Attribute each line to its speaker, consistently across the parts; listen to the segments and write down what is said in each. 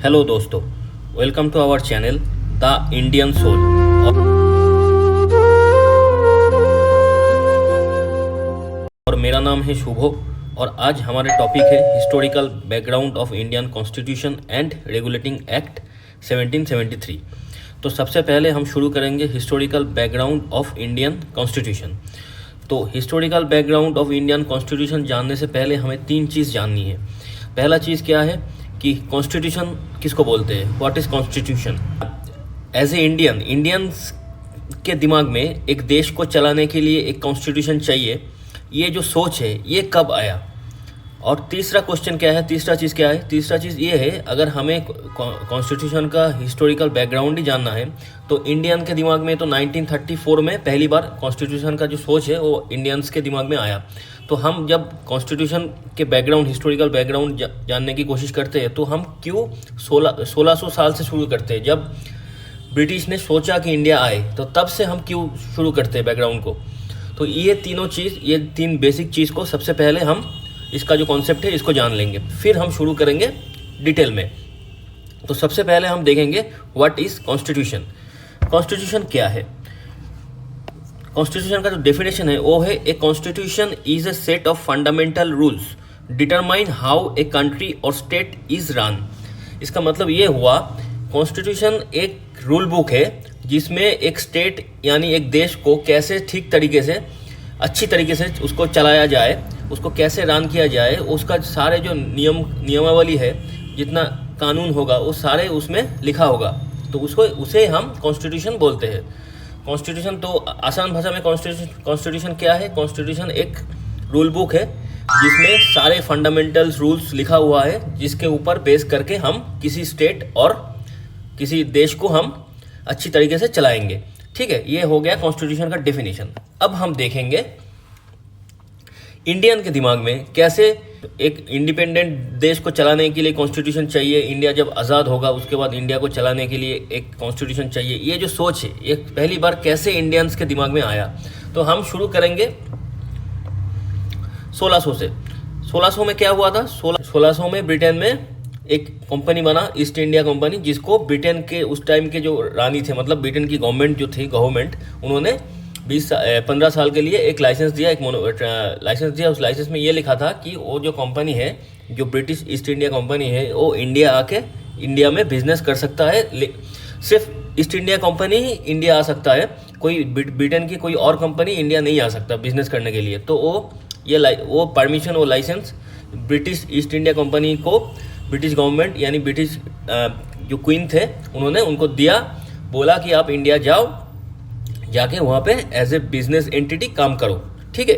Speaker 1: Hello दोस्तों, welcome to our channel the Indian soul. और मेरा नाम है शुभो और आज हमारे टॉपिक है historical background of Indian constitution and regulating act 1773। तो सबसे पहले हम शुरू करेंगे historical background of Indian constitution. तो historical background of Indian constitution जानने से पहले हमें तीन चीज़ जाननी है। पहला चीज़ क्या है कि कॉन्स्टिट्यूशन किसको बोलते हैं, what is constitution. As a Indians के दिमाग में एक देश को चलाने के लिए एक कॉन्स्टिट्यूशन चाहिए, ये जो सोच है ये कब आया। और तीसरा क्वेश्चन क्या है, तीसरा चीज़ क्या है, तीसरा चीज़ ये है अगर हमें कॉन्स्टिट्यूशन का हिस्टोरिकल बैकग्राउंड ही जानना है तो इंडियन के दिमाग में तो 1934 में पहली बार कॉन्स्टिट्यूशन का जो सोच है वो इंडियंस के दिमाग में आया। तो हम जब कॉन्स्टिट्यूशन के बैकग्राउंड, हिस्टोरिकल बैकग्राउंड जानने की कोशिश करते हैं तो हम क्यों 1600 साल से शुरू करते हैं। जब ब्रिटिश ने सोचा कि इंडिया आए तो तब से हम क्यों शुरू करते हैं बैकग्राउंड को। तो ये तीनों चीज़, ये तीन बेसिक चीज़ को सबसे पहले हम इसका जो कॉन्सेप्ट है इसको जान लेंगे, फिर हम शुरू करेंगे डिटेल में। तो सबसे पहले हम देखेंगे व्हाट इज़ कॉन्स्टिट्यूशन। कॉन्स्टिट्यूशन क्या है। कॉन्स्टिट्यूशन का जो डेफिनेशन है वो है a constitution is a set of fundamental rules determine how a country और स्टेट इज रन। इसका मतलब ये हुआ, कॉन्स्टिट्यूशन एक रूल बुक है जिसमें एक स्टेट यानी एक देश को कैसे ठीक तरीके से, अच्छी तरीके से उसको चलाया जाए, उसको कैसे रन किया जाए, उसका सारे जो नियमावली है, जितना कानून होगा वो सारे उसमें लिखा होगा। तो उसे हम कॉन्स्टिट्यूशन बोलते हैं। कॉन्स्टिट्यूशन तो आसान भाषा में कॉन्स्टिट्यूशन क्या है, कॉन्स्टिट्यूशन एक रूल बुक है जिसमें सारे फंडामेंटल रूल्स लिखा हुआ है, जिसके ऊपर बेस करके हम किसी स्टेट और किसी देश को हम अच्छी तरीके से चलाएंगे। ठीक है, ये हो गया कॉन्स्टिट्यूशन का डेफिनेशन। अब हम देखेंगे इंडियन के दिमाग में कैसे एक इंडिपेंडेंट देश को चलाने के लिए कॉन्स्टिट्यूशन चाहिए। इंडिया जब आज़ाद होगा उसके बाद इंडिया को चलाने के लिए एक कॉन्स्टिट्यूशन चाहिए। ये जो सोच है ये पहली बार कैसे इंडियंस के दिमाग में आया। तो हम शुरू करेंगे 1600 से। 1600 में क्या हुआ था, 1600 में ब्रिटेन में एक कंपनी बना, ईस्ट इंडिया कंपनी, जिसको ब्रिटेन के उस टाइम के जो रानी थे, मतलब ब्रिटेन की गवर्नमेंट जो थी, उन्होंने 15 साल के लिए एक लाइसेंस दिया, लाइसेंस दिया। उस लाइसेंस में ये लिखा था कि वो जो कंपनी है, जो ब्रिटिश ईस्ट इंडिया कंपनी है, वो इंडिया आके इंडिया में बिजनेस कर सकता है। सिर्फ ईस्ट इंडिया कंपनी ही इंडिया आ सकता है, कोई ब्रिटेन की कोई और कंपनी इंडिया नहीं आ सकता बिजनेस करने के लिए। तो वो परमिशन, वो licence British East India Company को ब्रिटिश गवर्नमेंट यानी ब्रिटिश जो क्वीन थे उन्होंने उनको दिया, बोला कि आप इंडिया जाओ, जाके वहाँ पे एज ए बिजनेस एंटिटी काम करो। ठीक है,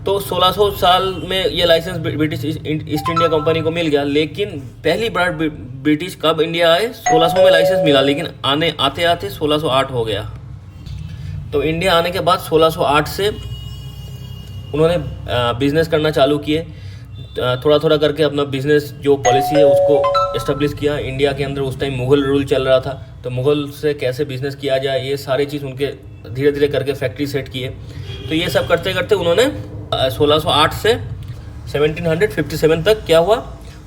Speaker 1: तो 1600 साल में ये licence British East India Company को मिल गया। लेकिन पहली बार ब्रिटिश कब इंडिया आए, 1600 में लाइसेंस मिला, लेकिन आते आते 1608 हो गया। तो इंडिया आने के बाद 1608 से उन्होंने बिजनेस करना चालू किए, थोड़ा थोड़ा करके अपना बिजनेस जो पॉलिसी है उसको इस्टेब्लिश किया। इंडिया के अंदर उस टाइम मुग़ल रूल चल रहा था, तो मुग़ल से कैसे बिजनेस किया जाए, ये सारी चीज़ उनके धीरे धीरे करके फैक्ट्री सेट किए। तो ये सब करते करते उन्होंने 1608 से 1757 तक क्या हुआ,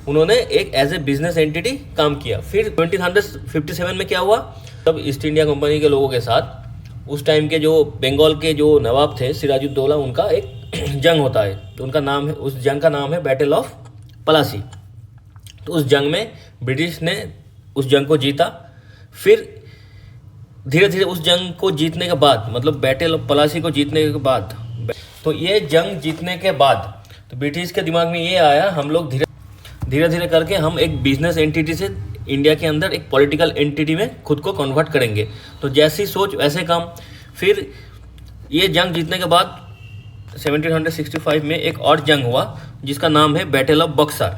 Speaker 1: उन्होंने एक एज ए बिजनेस एंटिटी काम किया। फिर 1757 में क्या हुआ, तब ईस्ट इंडिया कंपनी के लोगों के साथ उस टाइम के जो बंगाल के जो नवाब थे सिराजुद्दौला, उनका एक जंग होता है। तो उनका नाम है, उस जंग का नाम है बैटल ऑफ पलासी। तो उस जंग में ब्रिटिश ने उस जंग को जीता। फिर धीरे धीरे उस जंग को जीतने के बाद, मतलब बैटल ऑफ पलासी को जीतने के बाद, तो ये जंग जीतने के बाद तो ब्रिटिश के दिमाग में ये आया, हम लोग धीरे धीरे करके हम एक बिजनेस एंटिटी से इंडिया के अंदर एक पॉलिटिकल एंटिटी में खुद को कन्वर्ट करेंगे। तो जैसी सोच वैसे काम। फिर ये जंग जीतने के बाद 1765 में एक और जंग हुआ जिसका नाम है बैटल ऑफ बक्सर।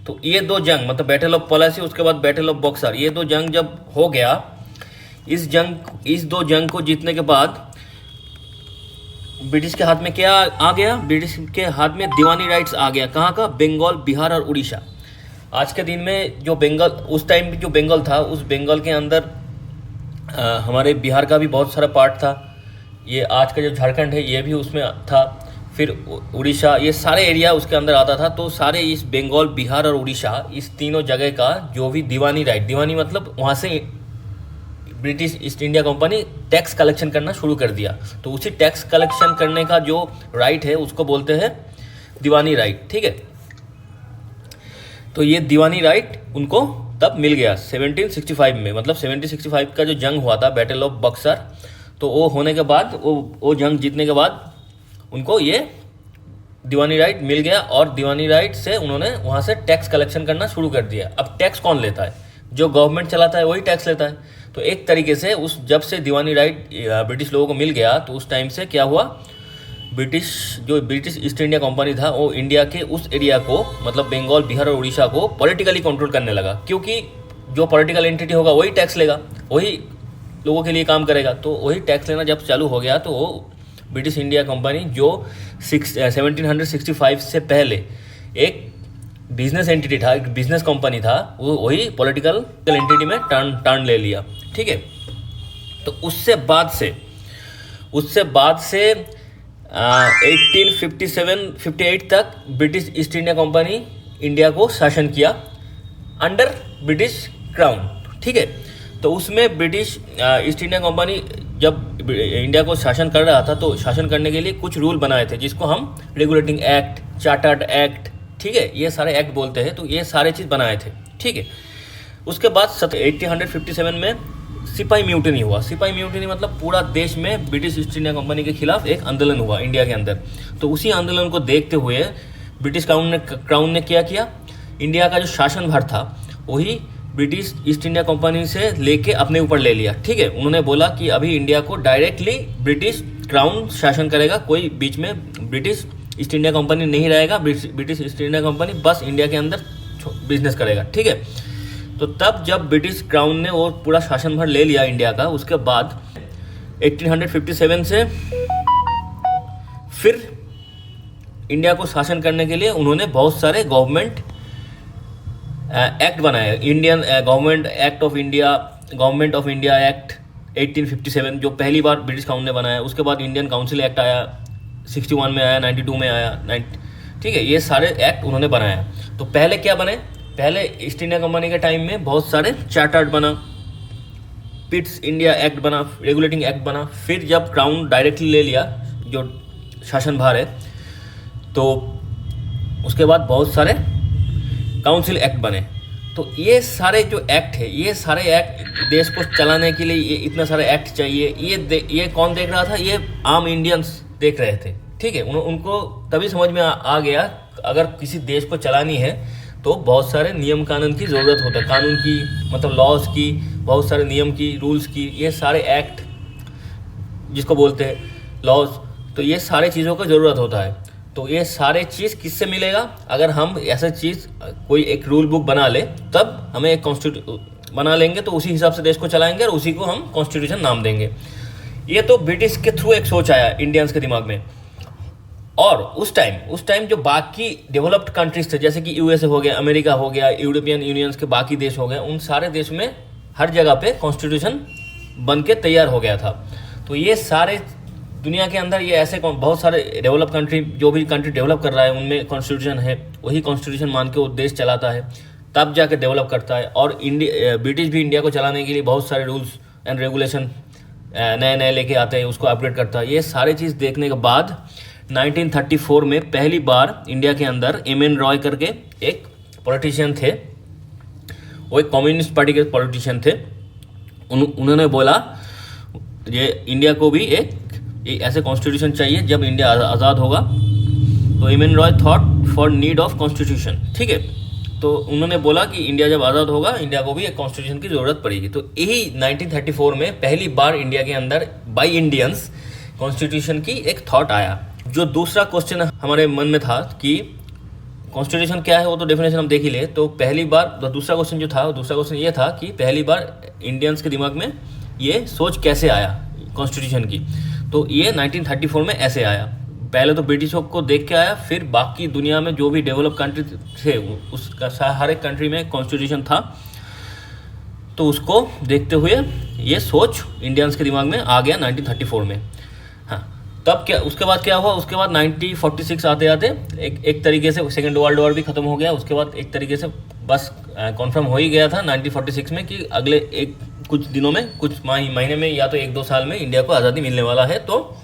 Speaker 1: तो ये दो जंग, मतलब बैटल ऑफ पलासी उसके बाद बैटल ऑफ बक्सर, ये दो जंग जब हो गया, इस दो जंग को जीतने के बाद ब्रिटिश के हाथ में क्या आ गया, ब्रिटिश के हाथ में दीवानी राइट्स आ गया। कहाँ का, बंगाल, बिहार और उड़ीसा। आज के दिन में जो बंगाल, उस टाइम जो बंगाल था, उस बंगाल के अंदर हमारे बिहार का भी बहुत सारा पार्ट था। ये आज का जो झारखंड है ये भी उसमें था। फिर उड़ीसा, ये सारे एरिया उसके अंदर आता था। तो सारे इस बंगाल, बिहार और उड़ीसा, इस तीनों जगह का जो भी दीवानी राइट, दीवानी मतलब वहाँ से British East India company tax collection करना शुरू कर दिया। तो उसी टैक्स कलेक्शन करने का जो राइट है उसको बोलते हैं दीवानी राइट, ठीक है। तो ये दीवानी राइट उनको तब मिल गया 1765 में, मतलब 1765 का जो जंग हुआ था, बैटल ऑफ बक्सर, तो वो होने के बाद, वो जंग जीतने के बाद उनको ये दीवानी राइट मिल गया। और दीवानी राइट से उन्होंने वहाँ से टैक्स कलेक्शन करना शुरू कर दिया। अब टैक्स कौन लेता है? जो गवर्नमेंट चलाता है वही टैक्स लेता है। तो एक तरीके से उस जब से दीवानी राइट ब्रिटिश लोगों को मिल गया, तो उस टाइम से क्या हुआ, ब्रिटिश ईस्ट इंडिया कंपनी था वो इंडिया के उस एरिया को, मतलब बंगाल, बिहार और उड़ीसा को पॉलिटिकली कंट्रोल करने लगा। क्योंकि जो पॉलिटिकल एंटिटी होगा वही टैक्स लेगा, वही लोगों के लिए काम करेगा। तो वही टैक्स लेना जब चालू हो गया, तो वो ब्रिटिश इंडिया कंपनी जो 1765 से पहले एक बिजनेस एंटिटी था, एक बिजनेस कंपनी था, वो वही पॉलिटिकल एंटिटी में टर्न ले लिया, ठीक है। तो उससे बाद से 1857-58 तक British East India company India को शासन किया अंडर ब्रिटिश क्राउन, ठीक है। तो उसमें ब्रिटिश ईस्ट इंडिया कंपनी जब इंडिया को शासन कर रहा था, तो शासन करने के लिए कुछ रूल बनाए थे, जिसको हम रेगुलेटिंग एक्ट, चार्टर्ड एक्ट, ठीक है, ये सारे एक्ट बोलते हैं। तो ये सारे चीज़ बनाए थे, ठीक है। उसके बाद 1857 में सिपाही म्यूटनी हुआ। सिपाही म्यूटनी मतलब पूरा देश में ब्रिटिश ईस्ट इंडिया कंपनी के खिलाफ एक आंदोलन हुआ इंडिया के अंदर। तो उसी आंदोलन को देखते हुए ब्रिटिश क्राउन ने क्या किया, इंडिया का जो शासन भार था वही ब्रिटिश ईस्ट इंडिया कंपनी से लेके अपने ऊपर ले लिया, ठीक है। उन्होंने बोला कि अभी इंडिया को डायरेक्टली ब्रिटिश क्राउन शासन करेगा, कोई बीच में ब्रिटिश ईस्ट इंडिया कंपनी नहीं रहेगा। ब्रिटिश ईस्ट इंडिया कंपनी बस इंडिया के अंदर बिजनेस करेगा, ठीक है। तो तब जब ब्रिटिश क्राउन ने वो पूरा शासन भर ले लिया इंडिया का, उसके बाद 1857 से फिर इंडिया को शासन करने के लिए उन्होंने बहुत सारे गवर्नमेंट एक्ट बनाए। Indian government act of India, government of India act 1857 जो पहली बार ब्रिटिश क्राउन ने बनाया। उसके बाद इंडियन काउंसिल एक्ट आया, 61 में आया, 92 में आया, ठीक है। ये सारे एक्ट उन्होंने बनाया। तो पहले क्या बने, पहले ईस्ट इंडिया कंपनी के टाइम में बहुत सारे चार्टर्ड बना, पिट्स इंडिया एक्ट बना, रेगुलेटिंग एक्ट बना। फिर जब क्राउन डायरेक्टली ले लिया जो शासन भार है, तो उसके बाद बहुत सारे काउंसिल एक्ट बने। तो ये सारे जो एक्ट है, ये सारे एक्ट देश को चलाने के लिए ये इतना सारे एक्ट चाहिए, ये कौन देख रहा था, ये आम इंडियंस देख रहे थे, ठीक है। उनको तभी समझ में आ गया अगर किसी देश को चलानी है तो बहुत सारे नियम कानून की ज़रूरत होता है, कानून की मतलब लॉज की, बहुत सारे नियम की, रूल्स की, ये सारे एक्ट जिसको बोलते हैं लॉज, तो ये सारे चीज़ों का ज़रूरत होता है। तो ये सारे चीज़ किससे मिलेगा, अगर हम ऐसा चीज़ कोई एक रूल बुक बना ले, तब हमें एक कॉन्स्टिट्यूशन बना लेंगे, तो उसी हिसाब से देश को चलाएंगे और उसी को हम कॉन्स्टिट्यूशन नाम देंगे। ये तो ब्रिटिश के थ्रू एक सोच आया इंडियंस के दिमाग में। और उस टाइम जो बाकी डेवलप्ड कंट्रीज थे, जैसे कि यूएसए हो गया, अमेरिका हो गया, यूरोपियन यूनियंस के बाकी देश हो गए, उन सारे देश में हर जगह पे कॉन्स्टिट्यूशन बन के तैयार हो गया था। तो ये सारे दुनिया के अंदर ये ऐसे बहुत सारे डेवलप कंट्री, जो भी कंट्री डेवलप कर रहा है उनमें कॉन्स्टिट्यूशन है, वही कॉन्स्टिट्यूशन मान के वो देश चलाता है, तब जाके डेवलप करता है। और ब्रिटिश भी इंडिया को चलाने के लिए बहुत सारे रूल्स एंड रेगुलेशन नए लेके आते हैं, उसको अपग्रेड करता है। ये सारे चीज़ देखने के बाद 1934 में पहली बार इंडिया के अंदर एम.एन. रॉय करके एक पॉलिटिशियन थे, वो एक कम्युनिस्ट पार्टी के पॉलिटिशियन थे। उन्होंने बोला ये इंडिया को भी एक ऐसे कॉन्स्टिट्यूशन चाहिए जब इंडिया आज़ाद होगा। तो M.N.. Roy thought for need of constitution, ठीक है। तो उन्होंने बोला कि इंडिया जब आज़ाद होगा, इंडिया को भी एक कॉन्स्टिट्यूशन की ज़रूरत पड़ेगी। तो यही 1934 में पहली बार इंडिया के अंदर बाई इंडियंस कॉन्स्टिट्यूशन की एक थॉट आया। जो दूसरा क्वेश्चन हमारे मन में था कि कॉन्स्टिट्यूशन क्या है, वो तो डेफिनेशन हम देख ही ले। तो पहली बार दूसरा क्वेश्चन जो था, दूसरा क्वेश्चन ये था कि पहली बार इंडियंस के दिमाग में ये सोच कैसे आया कॉन्स्टिट्यूशन की। तो ये 1934 में ऐसे आया। पहले तो ब्रिटिशों को देख के आया, फिर बाकी दुनिया में जो भी डेवलप कंट्री थे उसका हर एक कंट्री में कॉन्स्टिट्यूशन था। तो उसको देखते हुए ये सोच इंडियंस के दिमाग में आ गया 1934 में। हाँ, तब क्या, उसके बाद क्या हुआ, उसके बाद 1946 आते आते एक तरीके से सेकेंड वर्ल्ड वॉर भी ख़त्म हो गया। उसके बाद एक तरीके से बस कॉन्फर्म हो ही गया था 1946 में कि अगले कुछ दिनों में, कुछ महीने में या तो 1-2 साल में इंडिया को आज़ादी मिलने वाला है। तो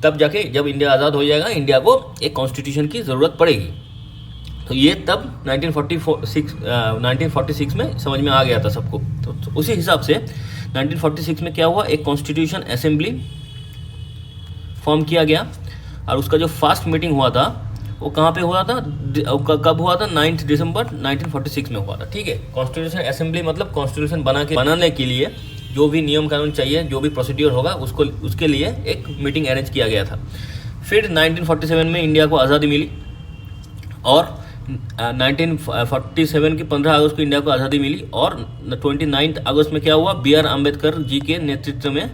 Speaker 1: तब जाके जब इंडिया आज़ाद हो जाएगा, इंडिया को एक कॉन्स्टिट्यूशन की ज़रूरत पड़ेगी। तो ये तब 1946 में समझ में आ गया था सबको। तो उसी हिसाब से 1946 में क्या हुआ, एक कॉन्स्टिट्यूशन असेंबली फॉर्म किया गया। और उसका जो फर्स्ट मीटिंग हुआ था वो कहाँ पे हुआ था, कब हुआ था, 9 दिसंबर 1946 में हुआ था। ठीक है, कॉन्स्टिट्यूशन असेंबली मतलब कॉन्स्टिट्यूशन बनाने के लिए जो भी नियम कानून चाहिए, जो भी प्रोसीड्योर होगा, उसके लिए एक मीटिंग अरेंज किया गया था। फिर 1947 में इंडिया को आज़ादी मिली और 1947 की 15 अगस्त को इंडिया को आज़ादी मिली। और 29 अगस्त में क्या हुआ, BR अम्बेडकर जी के नेतृत्व में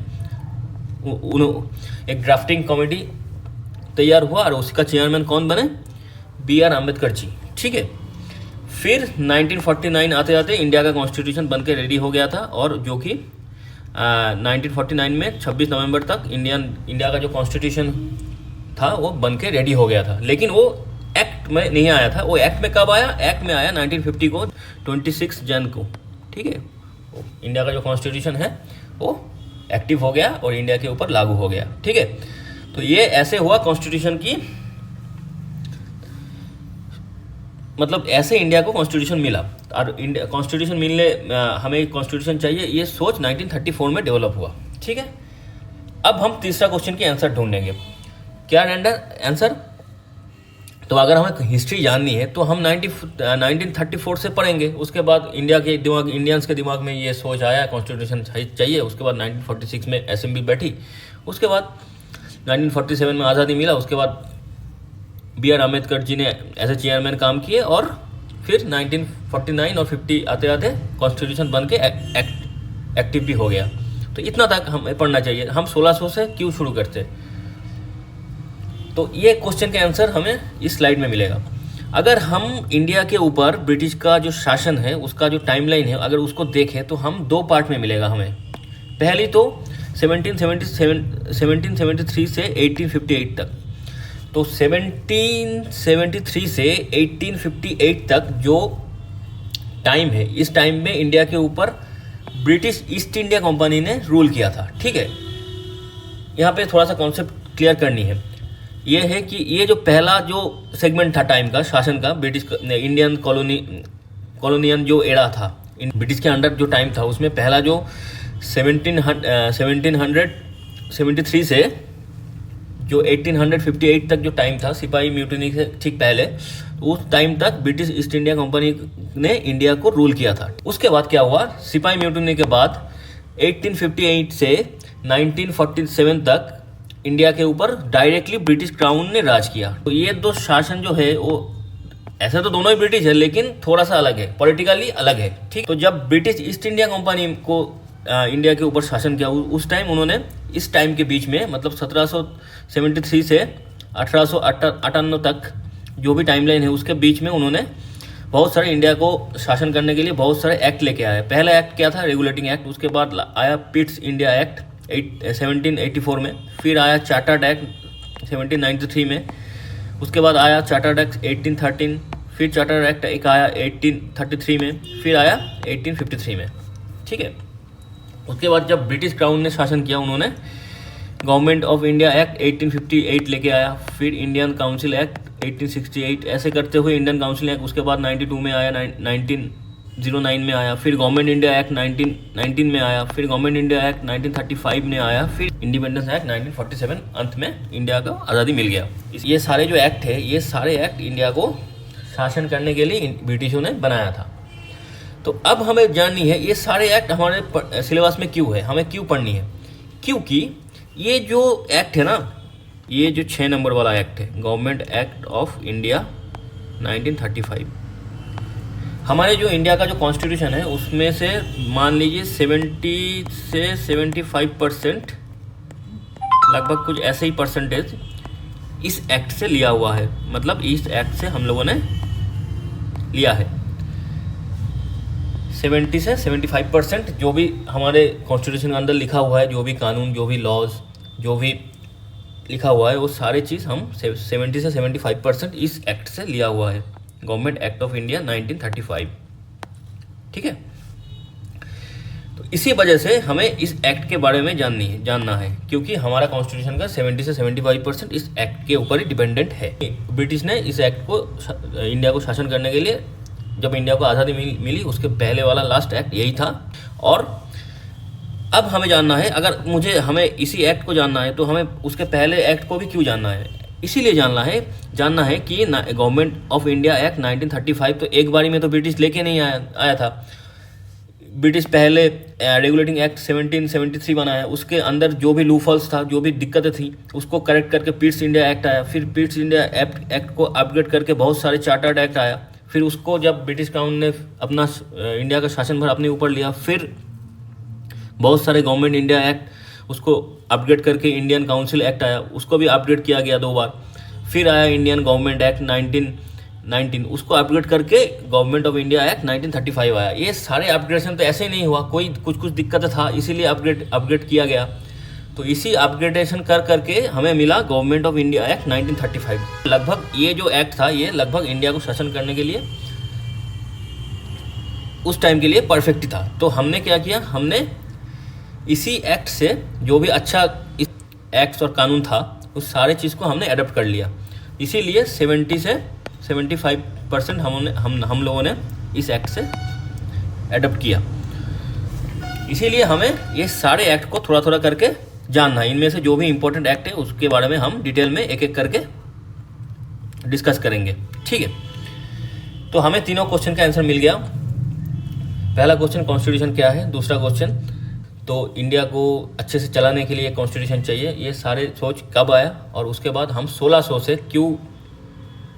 Speaker 1: एक ड्राफ्टिंग कमेटी तैयार हुआ और उसका चेयरमैन कौन बने, BR अम्बेडकर जी। ठीक है, फिर 1949 आते आते इंडिया का कॉन्स्टिट्यूशन बनके रेडी हो गया था, और जो कि 1949 में 26 नवंबर तक इंडिया का जो कॉन्स्टिट्यूशन था वो बनके रेडी हो गया था। लेकिन वो एक्ट में नहीं आया था। वो एक्ट में कब आया, एक्ट में आया 1950 को 26 जन को। ठीक है, इंडिया का जो कॉन्स्टिट्यूशन है वो एक्टिव हो गया और इंडिया के ऊपर लागू हो गया। ठीक है, तो ये ऐसे हुआ कॉन्स्टिट्यूशन की, मतलब ऐसे इंडिया को कॉन्स्टिट्यूशन मिला। और इंडिया कॉन्स्टिट्यूशन मिलने हमें कॉन्स्टिट्यूशन चाहिए, ये सोच 1934 में डेवलप हुआ। ठीक है, अब हम तीसरा क्वेश्चन की आंसर ढूंढेंगे। क्या आंसर, तो अगर हमें हिस्ट्री जाननी है तो हम 1934 से पढ़ेंगे। उसके बाद इंडियंस के दिमाग में ये सोच आया कॉन्स्टिट्यूशन चाहिए। उसके बाद 1946 में असेंबली बैठी। उसके बाद 1947 में आज़ादी मिला। उसके बाद BR अम्बेडकर जी ने एज ए चेयरमैन काम किए, और फिर 1949 और 50 आते आते कॉन्स्टिट्यूशन बन के एक्टिव भी हो गया। तो इतना तक हमें पढ़ना चाहिए। हम 1600 से क्यों शुरू करते, तो ये क्वेश्चन के आंसर हमें इस स्लाइड में मिलेगा। अगर हम इंडिया के ऊपर ब्रिटिश का जो शासन है उसका जो टाइमलाइन है अगर उसको देखें तो हम 2 पार्ट में मिलेगा हमें। पहली तो 1773 से 1858 तक। तो 1773 से 1858 तक जो टाइम है, इस टाइम में इंडिया के ऊपर ब्रिटिश ईस्ट इंडिया कंपनी ने रूल किया था। ठीक है, यहाँ पे थोड़ा सा कॉन्सेप्ट क्लियर करनी है। ये है कि ये जो पहला जो सेगमेंट था टाइम का, शासन का, ब्रिटिश इंडियन कॉलोनियन जो एरा था, ब्रिटिश के अंडर जो टाइम था, उसमें पहला जो 1773 से जो 1858 तक जो टाइम था, सिपाही म्यूटिनी से ठीक पहले, उस टाइम तक ब्रिटिश ईस्ट इंडिया कंपनी ने इंडिया को रूल किया था। उसके बाद क्या हुआ, सिपाही म्यूटिनी के बाद 1858 से 1947 तक इंडिया के ऊपर डायरेक्टली ब्रिटिश क्राउन ने राज किया। तो ये 2 शासन जो है वो ऐसे तो दोनों ही ब्रिटिश है, लेकिन थोड़ा सा अलग है, पॉलिटिकली अलग है। ठीक, तो जब ब्रिटिश ईस्ट इंडिया कंपनी को इंडिया के ऊपर शासन किया, उस टाइम उन्होंने इस टाइम के बीच में मतलब 1773 से 1858 तक जो भी टाइमलाइन है उसके बीच में उन्होंने बहुत सारे इंडिया को शासन करने के लिए बहुत सारे एक्ट लेके आए। पहला एक्ट क्या था, रेगुलेटिंग एक्ट। उसके बाद आया पिट्स इंडिया एक्ट 1784 में। फिर आया चार्टर्ड एक्ट 1793 में। उसके बाद आया चार्टर्ड एक्ट 1813। फिर चार्टर्ड एक्ट एक आया 1833 में। फिर आया 1853 में। ठीक है, उसके बाद जब ब्रिटिश क्राउन ने शासन किया, उन्होंने गवर्नमेंट ऑफ इंडिया एक्ट 1858 लेके आया। फिर इंडियन काउंसिल एक्ट 1868, ऐसे करते हुए इंडियन काउंसिल एक्ट उसके बाद 92 में आया, 1909 में आया। फिर गवर्नमेंट इंडिया एक्ट 1919 में आया। फिर गवर्नमेंट इंडिया एक्ट 1935 में आया। फिर इंडिपेंडेंस एक्ट 1947, अंत में इंडिया को आज़ादी मिल गया। ये सारे जो एक्ट है, ये सारे एक्ट इंडिया को शासन करने के लिए ब्रिटिशों ने बनाया था। तो अब हमें जाननी है ये सारे एक्ट हमारे सिलेबस में क्यों है, हमें क्यों पढ़नी है। क्योंकि ये जो एक्ट है ना, ये जो 6 नंबर वाला एक्ट है, गवर्नमेंट एक्ट ऑफ इंडिया 1935, हमारे जो इंडिया का जो कॉन्स्टिट्यूशन है उसमें से मान लीजिए 70 से 75% लगभग कुछ ऐसे ही परसेंटेज इस एक्ट से लिया हुआ है। मतलब इस एक्ट से हम लोगों ने लिया है। 70 से 75% जो भी हमारे कॉन्स्टिट्यूशन के अंदर लिखा हुआ है, जो भी कानून, जो भी लॉज, जो भी लिखा हुआ है वो सारे चीज़ हम 70 से 75% इस एक्ट से लिया हुआ है, गवर्नमेंट एक्ट ऑफ इंडिया 1935। ठीक है, तो इसी वजह से हमें इस एक्ट के बारे में जानना है, क्योंकि हमारा कॉन्स्टिट्यूशन का 70 से 75% इस एक्ट के ऊपर ही डिपेंडेंट है। ब्रिटिश ने इस एक्ट को इंडिया को शासन करने के लिए, जब इंडिया को आज़ादी मिली उसके पहले वाला लास्ट एक्ट यही था। और अब हमें जानना है, अगर हमें इसी एक्ट को जानना है तो हमें उसके पहले एक्ट को भी क्यों जानना है, इसीलिए जानना है कि गवर्नमेंट ऑफ इंडिया एक्ट 1935 तो एक बारी में तो ब्रिटिश लेके नहीं आया था। ब्रिटिश पहले रेगुलेटिंग एक्ट 1773 बनाया, उसके अंदर जो भी लूफॉल्स था, जो भी दिक्कतें थी, उसको करेक्ट करके पीट्स इंडिया एक्ट आया। फिर पीट्स इंडिया एक्ट को अपग्रेड करके बहुत सारे चार्टर्ड एक्ट आया। फिर उसको जब ब्रिटिश क्राउन ने अपना इंडिया का शासन भर अपने ऊपर लिया, फिर बहुत सारे गवर्नमेंट इंडिया एक्ट उसको अपग्रेड करके इंडियन काउंसिल एक्ट आया, उसको भी अपग्रेड किया गया 2 बार। फिर आया इंडियन गवर्नमेंट एक्ट 1919, उसको अपग्रेड करके गवर्नमेंट ऑफ इंडिया एक्ट 1935 आया। ये सारे अपग्रेडेशन तो ऐसे ही नहीं हुआ, कोई कुछ दिक्कत था, इसीलिए अपग्रेड किया गया। तो इसी अपग्रेडेशन करके हमें मिला गवर्नमेंट ऑफ इंडिया एक्ट 1935। लगभग ये जो एक्ट था ये लगभग इंडिया को शासन करने के लिए उस टाइम के लिए परफेक्ट था। तो हमने क्या किया, हमने इसी एक्ट से जो भी अच्छा इस एक्ट्स और कानून था उस सारे चीज़ को हमने अडॉप्ट कर लिया। इसीलिए 70 से 75% हम लोगों ने इस एक्ट से अडॉप्ट किया। इसीलिए हमें ये सारे एक्ट को थोड़ा थोड़ा करके जानना है। इनमें से जो भी इंपॉर्टेंट एक्ट है उसके बारे में हम डिटेल में एक एक करके डिस्कस करेंगे। ठीक है, तो हमें तीनों क्वेश्चन का आंसर मिल गया। पहला क्वेश्चन कॉन्स्टिट्यूशन क्या है, दूसरा क्वेश्चन तो इंडिया को अच्छे से चलाने के लिए कॉन्स्टिट्यूशन चाहिए, ये सारे सोच कब आया, और उसके बाद हम 1600 से क्यों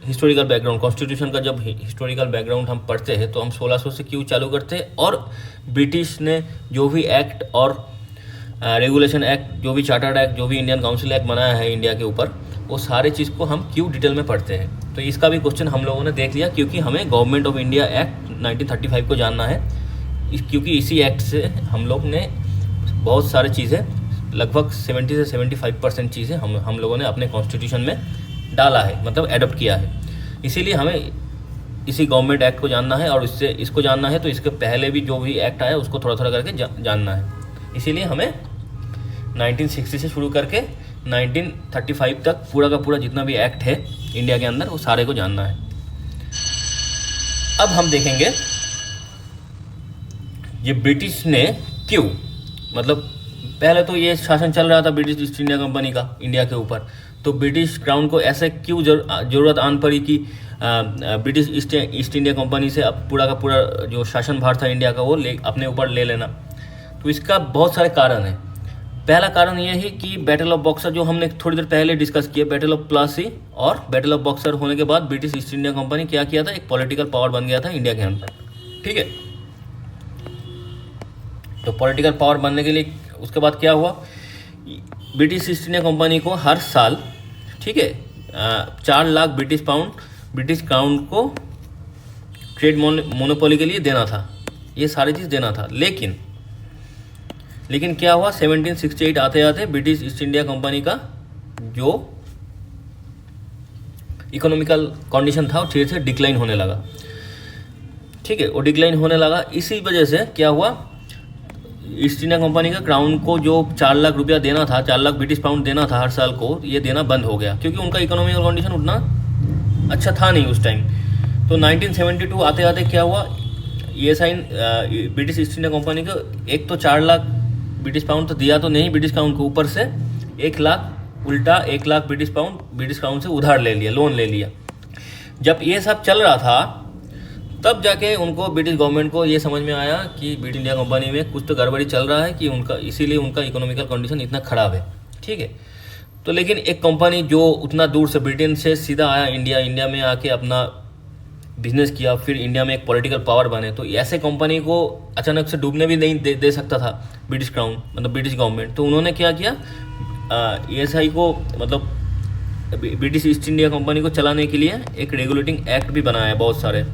Speaker 1: हिस्टोरिकल बैकग्राउंड, कॉन्स्टिट्यूशन का जब हिस्टोरिकल बैकग्राउंड हम पढ़ते हैं तो हम 1600 से क्यों चालू करते हैं, और ब्रिटिश ने जो भी एक्ट और रेगुलेशन एक्ट, जो भी चार्टर्ड एक्ट, जो भी इंडियन काउंसिल एक्ट बनाया है इंडिया के ऊपर, वो सारे चीज़ को हम क्यों डिटेल में पढ़ते हैं। तो इसका भी क्वेश्चन हम लोगों ने देख लिया, क्योंकि हमें गवर्नमेंट ऑफ इंडिया एक्ट 1935 को जानना है, क्योंकि इसी एक्ट से हम लोग ने बहुत सारी चीज़ें, लगभग 70 से 75% चीज़ें हम लोगों ने अपने कॉन्स्टिट्यूशन में डाला है, मतलब एडॉप्ट किया है। इसीलिए हमें इसी गवर्नमेंट एक्ट को जानना है, और इसको जानना है तो इसके पहले भी जो भी एक्ट आया उसको थोड़ा थोड़ा करके जानना है। इसीलिए हमें 1960 से शुरू करके 1935 तक पूरा का पूरा जितना भी एक्ट है इंडिया के अंदर वो सारे को जानना है। अब हम देखेंगे ये ब्रिटिश ने क्यों, मतलब पहले तो ये शासन चल रहा था ब्रिटिश ईस्ट इंडिया कंपनी का इंडिया के ऊपर, तो ब्रिटिश क्राउन को ऐसे क्यों ज़रूरत आन पड़ी कि ब्रिटिश ईस्ट इंडिया कंपनी से अब पूरा का पूरा जो शासन भार था इंडिया का वो अपने ऊपर ले लेना। तो इसका बहुत सारे कारण हैं। पहला कारण ये है कि बैटल ऑफ बॉक्सर, जो हमने थोड़ी देर पहले डिस्कस किया, बैटल ऑफ प्लासी और बैटल ऑफ बॉक्सर होने के बाद ब्रिटिश ईस्ट इंडिया कंपनी क्या किया था, एक पॉलिटिकल पावर बन गया था इंडिया के अंदर। ठीक है, तो पॉलिटिकल पावर बनने के लिए उसके बाद क्या हुआ, ब्रिटिश ईस्ट इंडिया कंपनी को हर साल, ठीक है, 4 lakh British pound British crown को ट्रेड मोनोपोली के लिए देना था, ये सारी चीज़ देना था। लेकिन क्या हुआ, 1768 आते आते ब्रिटिश ईस्ट इंडिया कंपनी का जो इकोनॉमिकल कंडीशन था वो धीरे धीरे डिक्लाइन होने लगा। ठीक है, वो डिक्लाइन होने लगा। इसी वजह से क्या हुआ, ईस्ट इंडिया कंपनी का क्राउन को जो 4 लाख रुपया देना था, 4 लाख ब्रिटिश पाउंड देना था हर साल को, ये देना बंद हो गया, क्योंकि उनका इकोनॉमिकल कंडीशन उतना अच्छा था नहीं उस टाइम। तो 1972 आते आते क्या हुआ, ये sign British East India Company को एक तो 4 लाख ब्रिटिश पाउंड तो दिया तो नहीं ब्रिटिश क्राउन को, ऊपर से 1 लाख उल्टा 1 lakh British pound British crown से उधार ले लिया, लोन ले लिया। जब ये सब चल रहा था तब जाके उनको, ब्रिटिश गवर्नमेंट को ये समझ में आया कि ब्रिटिश इंडिया कंपनी में कुछ तो गड़बड़ी चल रहा है, कि उनका इसीलिए उनका इकोनॉमिकल कंडीशन इतना ख़राब है। ठीक है, तो लेकिन एक कंपनी जो उतना दूर से ब्रिटेन से सीधा आया इंडिया में आके अपना बिजनेस किया, फिर इंडिया में एक पॉलिटिकल पावर बने, तो ऐसे कंपनी को अचानक से डूबने भी नहीं दे सकता था ब्रिटिश क्राउन, मतलब ब्रिटिश गवर्नमेंट। तो उन्होंने क्या किया, ESI को, मतलब ब्रिटिश ईस्ट इंडिया कंपनी को चलाने के लिए एक रेगुलेटिंग एक्ट भी बनाया बहुत सारे।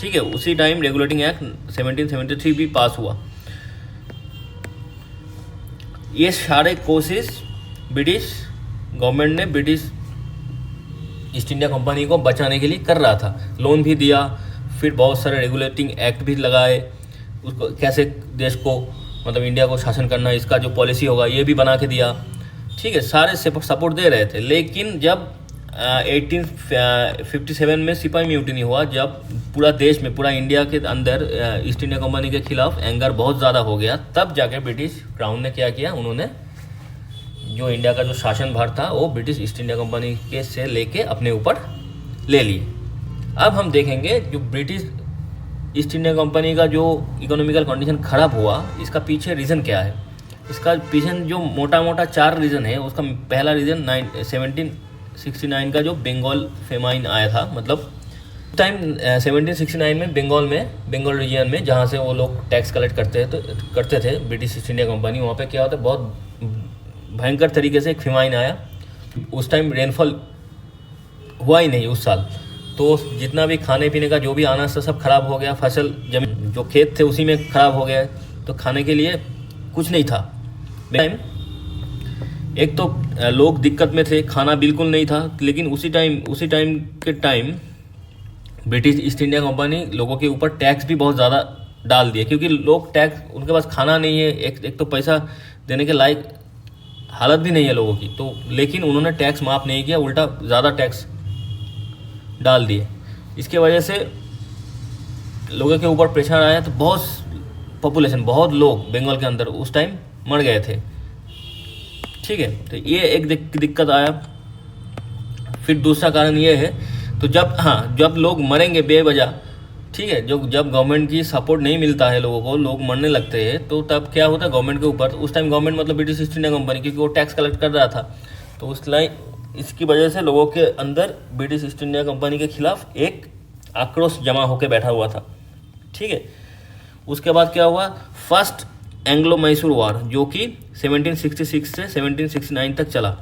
Speaker 1: ठीक है, उसी टाइम रेगुलेटिंग एक्ट 1773 भी पास हुआ। ये सारे कोशिश ब्रिटिश गवर्नमेंट ने ब्रिटिश ईस्ट इंडिया कंपनी को बचाने के लिए कर रहा था। लोन भी दिया, फिर बहुत सारे रेगुलेटिंग एक्ट भी लगाए, उसको कैसे देश को मतलब इंडिया को शासन करना, इसका जो पॉलिसी होगा ये भी बना के दिया। ठीक है, सारे सपोर्ट दे रहे थे। लेकिन जब 1857 में सिपाही म्यूटिनी हुआ, जब पूरा देश में, पूरा इंडिया के अंदर ईस्ट इंडिया कंपनी के खिलाफ एंगर बहुत ज़्यादा हो गया, तब जाके ब्रिटिश क्राउन ने क्या किया, उन्होंने जो इंडिया का जो शासन भार था वो ब्रिटिश ईस्ट इंडिया कंपनी के से लेके अपने ऊपर ले लिए। अब हम देखेंगे जो ब्रिटिश ईस्ट इंडिया कंपनी का जो इकोनॉमिकल कंडीशन ख़राब हुआ, इसका पीछे रीज़न क्या है। इसका पीछे जो मोटा मोटा 4 रीज़न है। उसका पहला रीज़न 1769 का जो बंगाल फेमाइन आया था, मतलब टाइम 1769 में बंगाल रीजन में, जहाँ से वो लोग टैक्स कलेक्ट करते थे ब्रिटिश ईस्ट इंडिया कंपनी, वहाँ पे क्या होता है, बहुत भयंकर तरीके से एक फेमाइन आया। उस टाइम रेनफॉल हुआ ही नहीं उस साल, तो जितना भी खाने पीने का जो भी अनाज था सब खराब हो गया। फसल जमीन जो खेत थे उसी में खराब हो गया, तो खाने के लिए कुछ नहीं था। एक तो लोग दिक्कत में थे, खाना बिल्कुल नहीं था। लेकिन उसी time British East India company लोगों के ऊपर टैक्स भी बहुत ज़्यादा डाल दिया, क्योंकि लोग टैक्स, उनके पास खाना नहीं है, एक तो पैसा देने के लायक हालत भी नहीं है लोगों की, तो लेकिन उन्होंने टैक्स माफ़ नहीं किया, उल्टा ज़्यादा टैक्स डाल दिए। इसके वजह से लोगों के ऊपर प्रेशर आया, तो बहुत लोग बंगाल के अंदर उस टाइम मर गए थे। ठीक है, तो ये एक दिक्कत आया। फिर दूसरा कारण ये है, तो जब लोग मरेंगे बेवजह, ठीक है, जब गवर्नमेंट की सपोर्ट नहीं मिलता है लोगों को, लोग मरने लगते हैं, तो तब क्या होता है गवर्नमेंट के ऊपर, उस टाइम गवर्नमेंट मतलब ब्रिटिश ईस्ट इंडिया कंपनी, क्योंकि वो टैक्स कलेक्ट कर रहा था, तो इसकी वजह से लोगों के अंदर ब्रिटिश ईस्ट इंडिया कंपनी के खिलाफ एक आक्रोश जमा होकर बैठा हुआ था। ठीक है, उसके बाद क्या हुआ, फर्स्ट एंग्लो मैसूर वॉर, जो कि 1766 से 1769 तक चला।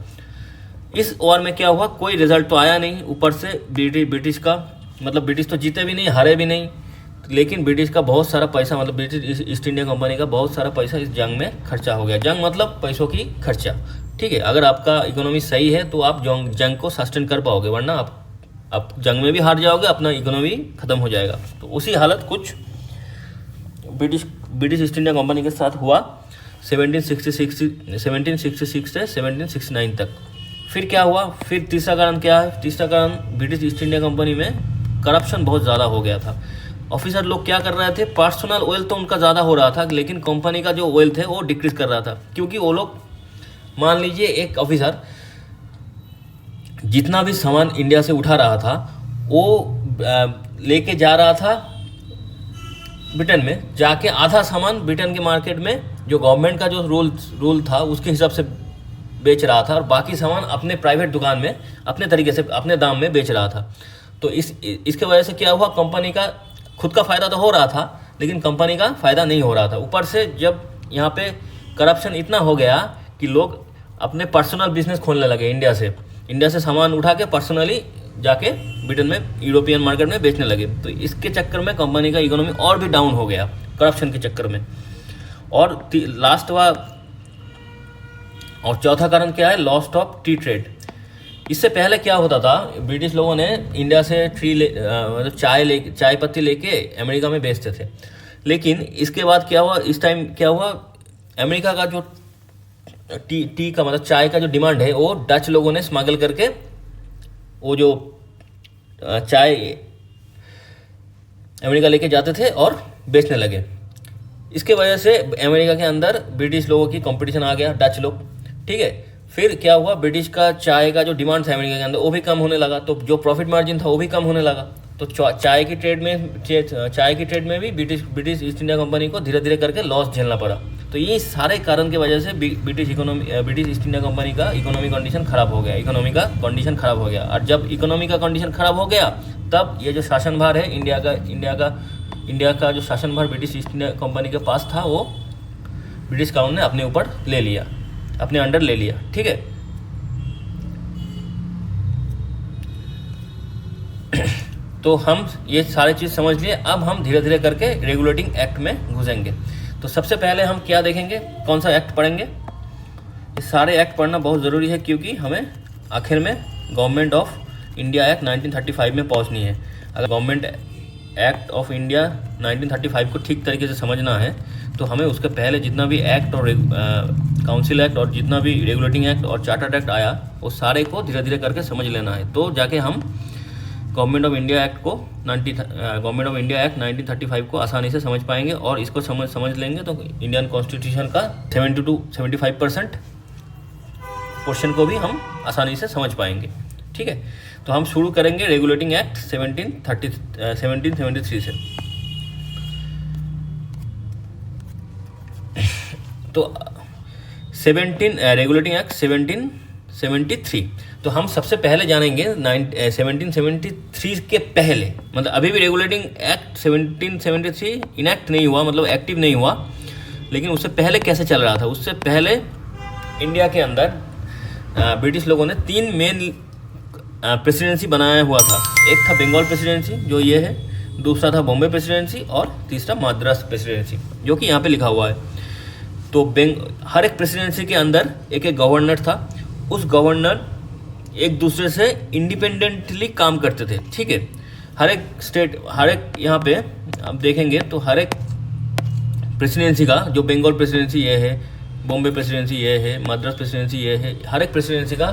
Speaker 1: इस वॉर में क्या हुआ, कोई रिजल्ट तो आया नहीं। ऊपर से ब्रिटिश का मतलब ब्रिटिश तो जीते भी नहीं, हारे भी नहीं, लेकिन ब्रिटिश का बहुत सारा पैसा, मतलब ब्रिटिश ईस्ट इंडिया कंपनी का बहुत सारा पैसा इस जंग में खर्चा हो गया। जंग मतलब पैसों की खर्चा। ठीक है, अगर आपका इकोनॉमी सही है तो आप जंग को सस्टेन कर पाओगे, वरना आप जंग में भी हार जाओगे, अपना इकोनॉमी ख़त्म हो जाएगा। तो उसी हालत कुछ ब्रिटिश ईस्ट इंडिया कंपनी के साथ हुआ 1766 से 1769 तक। फिर क्या हुआ, फिर तीसरा कारण क्या है, तीसरा कारण ब्रिटिश ईस्ट इंडिया कंपनी में करप्शन बहुत ज़्यादा हो गया था। ऑफिसर लोग क्या कर रहे थे, पर्सनल वेल्थ तो उनका ज़्यादा हो रहा था, लेकिन कंपनी का जो वेल्थ है वो डिक्रीज कर रहा था। क्योंकि वो लोग, मान लीजिए एक ऑफिसर जितना भी सामान इंडिया से उठा रहा था वो लेके जा रहा था ब्रिटेन में, जाके आधा सामान ब्रिटेन के मार्केट में जो गवर्नमेंट का जो रूल था उसके हिसाब से बेच रहा था, और बाकी सामान अपने प्राइवेट दुकान में अपने तरीके से अपने दाम में बेच रहा था। तो इसके वजह से क्या हुआ, कंपनी का खुद का फ़ायदा तो हो रहा था, लेकिन कंपनी का फ़ायदा नहीं हो रहा था। ऊपर से जब यहाँ पे करप्शन इतना हो गया कि लोग अपने पर्सनल बिजनेस खोलने लगे, इंडिया से सामान उठा के पर्सनली जाके ब्रिटेन में, यूरोपियन मार्केट में बेचने लगे। तो इसके चक्कर में कंपनी का इकोनॉमी और भी डाउन हो गया, करप्शन के चक्कर में। और चौथा कारण क्या है, लॉस्ट ऑफ टी ट्रेड। इससे पहले क्या होता था, ब्रिटिश लोगों ने इंडिया से मतलब चाय पत्ती लेके अमेरिका में बेचते थे। लेकिन इसके बाद क्या हुआ, इस टाइम क्या हुआ, अमेरिका का जो टी का मतलब चाय का जो डिमांड है वो डच लोगों ने स्मगल करके वो जो चाय अमेरिका लेके जाते थे और बेचने लगे। इसके वजह से अमेरिका के अंदर ब्रिटिश लोगों की कंपटीशन आ गया, डच लोग। ठीक है, फिर क्या हुआ, ब्रिटिश का चाय का जो डिमांड था अमेरिका के अंदर वो भी कम होने लगा, तो जो प्रॉफिट मार्जिन था वो भी कम होने लगा। तो चाय की ट्रेड में भी ब्रिटिश ईस्ट इंडिया कंपनी को धीरे धीरे करके लॉस झेलना पड़ा। तो ये सारे कारण की वजह से ब्रिटिश ईस्ट इंडिया कंपनी का इकोनॉमी कंडीशन खराब हो गया। और जब इकोनॉमी का कंडीशन खराब हो गया, तब ये जो शासन भार है इंडिया का जो शासन भार ब्रिटिश ईस्ट इंडिया कंपनी के पास था, वो ब्रिटिश क्राउन ने अपने ऊपर ले लिया, अपने अंडर ले लिया। ठीक है, तो हम ये सारी चीज़ समझ लिए। अब हम धीरे धीरे करके रेगुलेटिंग एक्ट में घुसेंगे। तो सबसे पहले हम क्या देखेंगे, कौन सा एक्ट पढ़ेंगे, ये सारे एक्ट पढ़ना बहुत ज़रूरी है, क्योंकि हमें आखिर में गवर्नमेंट ऑफ इंडिया एक्ट 1935 में पहुंचनी है। अगर गवर्नमेंट एक्ट ऑफ इंडिया 1935 को ठीक तरीके से समझना है तो हमें उसके पहले जितना भी एक्ट और काउंसिल एक्ट और जितना भी रेगुलेटिंग एक्ट और चार्टर्ड एक्ट आया वो सारे को धीरे धीरे करके समझ लेना है, तो जाके हम गवर्नमेंट ऑफ इंडिया एक्ट 1935 को आसानी से समझ पाएंगे। और इसको समझ लेंगे तो इंडियन कॉन्स्टिट्यूशन का 70 to 75% पोर्शन को भी हम आसानी से समझ पाएंगे। ठीक है, तो हम शुरू करेंगे रेगुलेटिंग एक्ट 1773 से। तो रेगुलेटिंग एक्ट 1773, तो हम सबसे पहले जानेंगे 1773 के पहले, मतलब अभी भी रेगुलेटिंग एक्ट 1773 इनैक्ट नहीं हुआ, मतलब एक्टिव नहीं हुआ, लेकिन उससे पहले कैसे चल रहा था। उससे पहले इंडिया के अंदर ब्रिटिश लोगों ने 3 मेन प्रेसिडेंसी बनाया हुआ था। एक था बंगाल प्रेसिडेंसी जो ये है, दूसरा था बॉम्बे प्रेसिडेंसी और तीसरा मद्रास प्रेसिडेंसी जो कि यहाँ पे लिखा हुआ है। तो हर एक प्रेसिडेंसी के अंदर एक एक गवर्नर था। उस गवर्नर एक दूसरे से इंडिपेंडेंटली काम करते थे। ठीक है, हर एक स्टेट, हर एक यहाँ पे आप देखेंगे तो हर एक प्रेसिडेंसी का, जो बंगाल प्रेसिडेंसी ये है, बॉम्बे प्रेसिडेंसी ये है, मद्रास प्रेसिडेंसी ये है, हर एक प्रेसिडेंसी का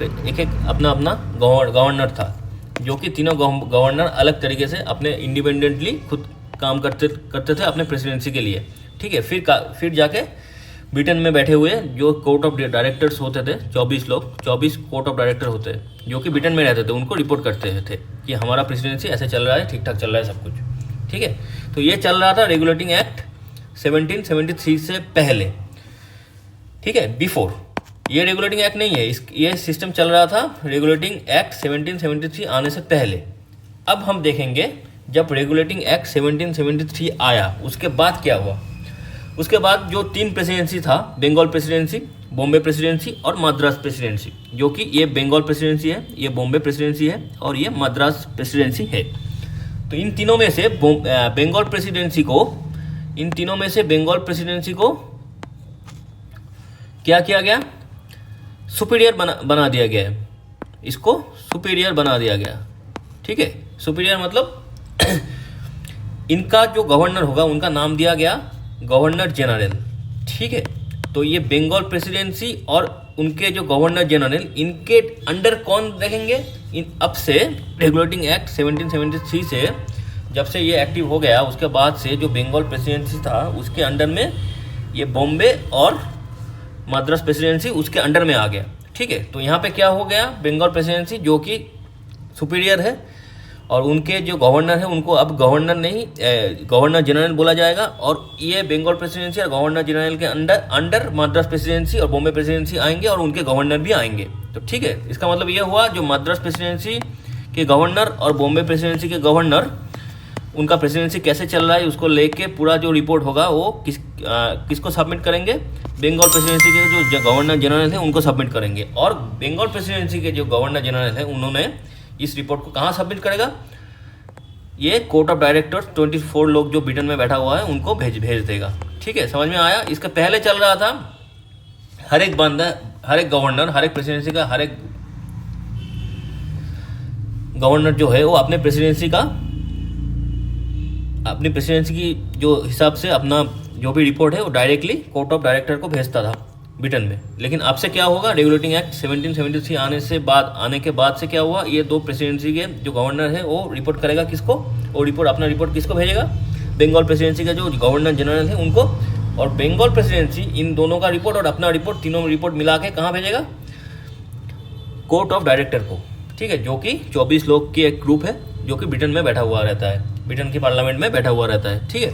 Speaker 1: एक एक अपना अपना गवर्नर था, जो कि तीनों गवर्नर अलग तरीके से अपने इंडिपेंडेंटली खुद काम करते थे अपने प्रेसिडेंसी के लिए। ठीक है, फिर जाके ब्रिटेन में बैठे हुए जो कोर्ट ऑफ डायरेक्टर्स होते थे, 24 कोर्ट ऑफ डायरेक्टर होते हैं जो कि ब्रिटेन में रहते थे, उनको रिपोर्ट करते थे कि हमारा प्रेसिडेंसी ऐसे चल रहा है, ठीक ठाक चल रहा है सब कुछ। ठीक है, तो ये चल रहा था रेगुलेटिंग एक्ट 1773 से पहले। ठीक है, बिफोर ये रेगुलेटिंग एक्ट नहीं है, ये सिस्टम चल रहा था रेगुलेटिंग एक्ट 1773 आने से पहले। अब हम देखेंगे जब रेगुलेटिंग एक्ट 1773 आया उसके बाद क्या हुआ। उसके बाद जो 3 प्रेसिडेंसी था, बंगाल प्रेसिडेंसी, बॉम्बे प्रेसिडेंसी और मद्रास प्रेसिडेंसी, जो कि ये बंगाल प्रेसिडेंसी है, ये बॉम्बे प्रेसिडेंसी है और ये मद्रास प्रेसिडेंसी है। तो इन तीनों में से बंगाल प्रेसिडेंसी को क्या किया गया, सुपीरियर बना दिया गया है। इसको सुपीरियर बना दिया गया। ठीक है, सुपीरियर मतलब इनका जो गवर्नर होगा उनका नाम दिया गया गवर्नर जनरल। ठीक है, तो ये बंगाल प्रेसिडेंसी और उनके जो गवर्नर जनरल, इनके अंडर कौन रहेंगे। अब से रेगुलेटिंग एक्ट 1773 से जब से ये एक्टिव हो गया उसके बाद से जो बंगाल प्रेसिडेंसी था उसके अंडर में ये बॉम्बे और मद्रास प्रेसिडेंसी उसके अंडर में आ गया। ठीक है, तो यहाँ पे क्या हो गया, बंगाल प्रेसिडेंसी जो कि सुपीरियर है और उनके जो गवर्नर है उनको अब गवर्नर नहीं गवर्नर जनरल बोला जाएगा, और ये बंगाल प्रेसिडेंसी और गवर्नर जनरल के अंडर मद्रास प्रेसिडेंसी और बॉम्बे प्रेसिडेंसी आएंगे और उनके गवर्नर भी आएंगे। तो ठीक है, इसका मतलब ये हुआ जो मद्रास प्रेसिडेंसी के गवर्नर और बॉम्बे प्रेसिडेंसी के गवर्नर, उनका प्रेसिडेंसी कैसे चल रहा है उसको लेके पूरा जो रिपोर्ट होगा वो किसको सबमिट करेंगे, बंगाल प्रेसिडेंसी के जो गवर्नर जनरल है उनको सबमिट करेंगे। और बंगाल प्रेसिडेंसी के जो गवर्नर जनरल है उन्होंने इस रिपोर्ट को कहाँ सबमिट करेगा, ये कोर्ट ऑफ डायरेक्टर्स 24 लोग जो ब्रिटेन में बैठा हुआ है उनको भेज देगा। ठीक है, समझ में आया। इसके पहले चल रहा था हर एक गवर्नर, हर एक प्रेसिडेंसी का हर एक गवर्नर जो है वो अपने प्रेसिडेंसी की जो हिसाब से अपना जो भी रिपोर्ट है वो डायरेक्टली कोर्ट ऑफ डायरेक्टर को भेजता था ब्रिटेन में। लेकिन अब से क्या होगा, रेगुलेटिंग एक्ट 1773 आने के बाद से क्या हुआ, ये 2 प्रेसिडेंसी के जो गवर्नर है वो रिपोर्ट करेगा किसको, वो अपना रिपोर्ट किसको भेजेगा, बंगाल प्रेसिडेंसी का जो गवर्नर जनरल है उनको, और बंगाल प्रेसिडेंसी इन दोनों का रिपोर्ट और अपना रिपोर्ट, तीनों रिपोर्ट मिला के कहाँ भेजेगा, कोर्ट ऑफ डायरेक्टर को। ठीक है, जो कि 24 लोग की एक ग्रुप है जो कि ब्रिटेन में बैठा हुआ रहता है, ब्रिटेन की पार्लियामेंट में बैठा हुआ रहता है। ठीक है,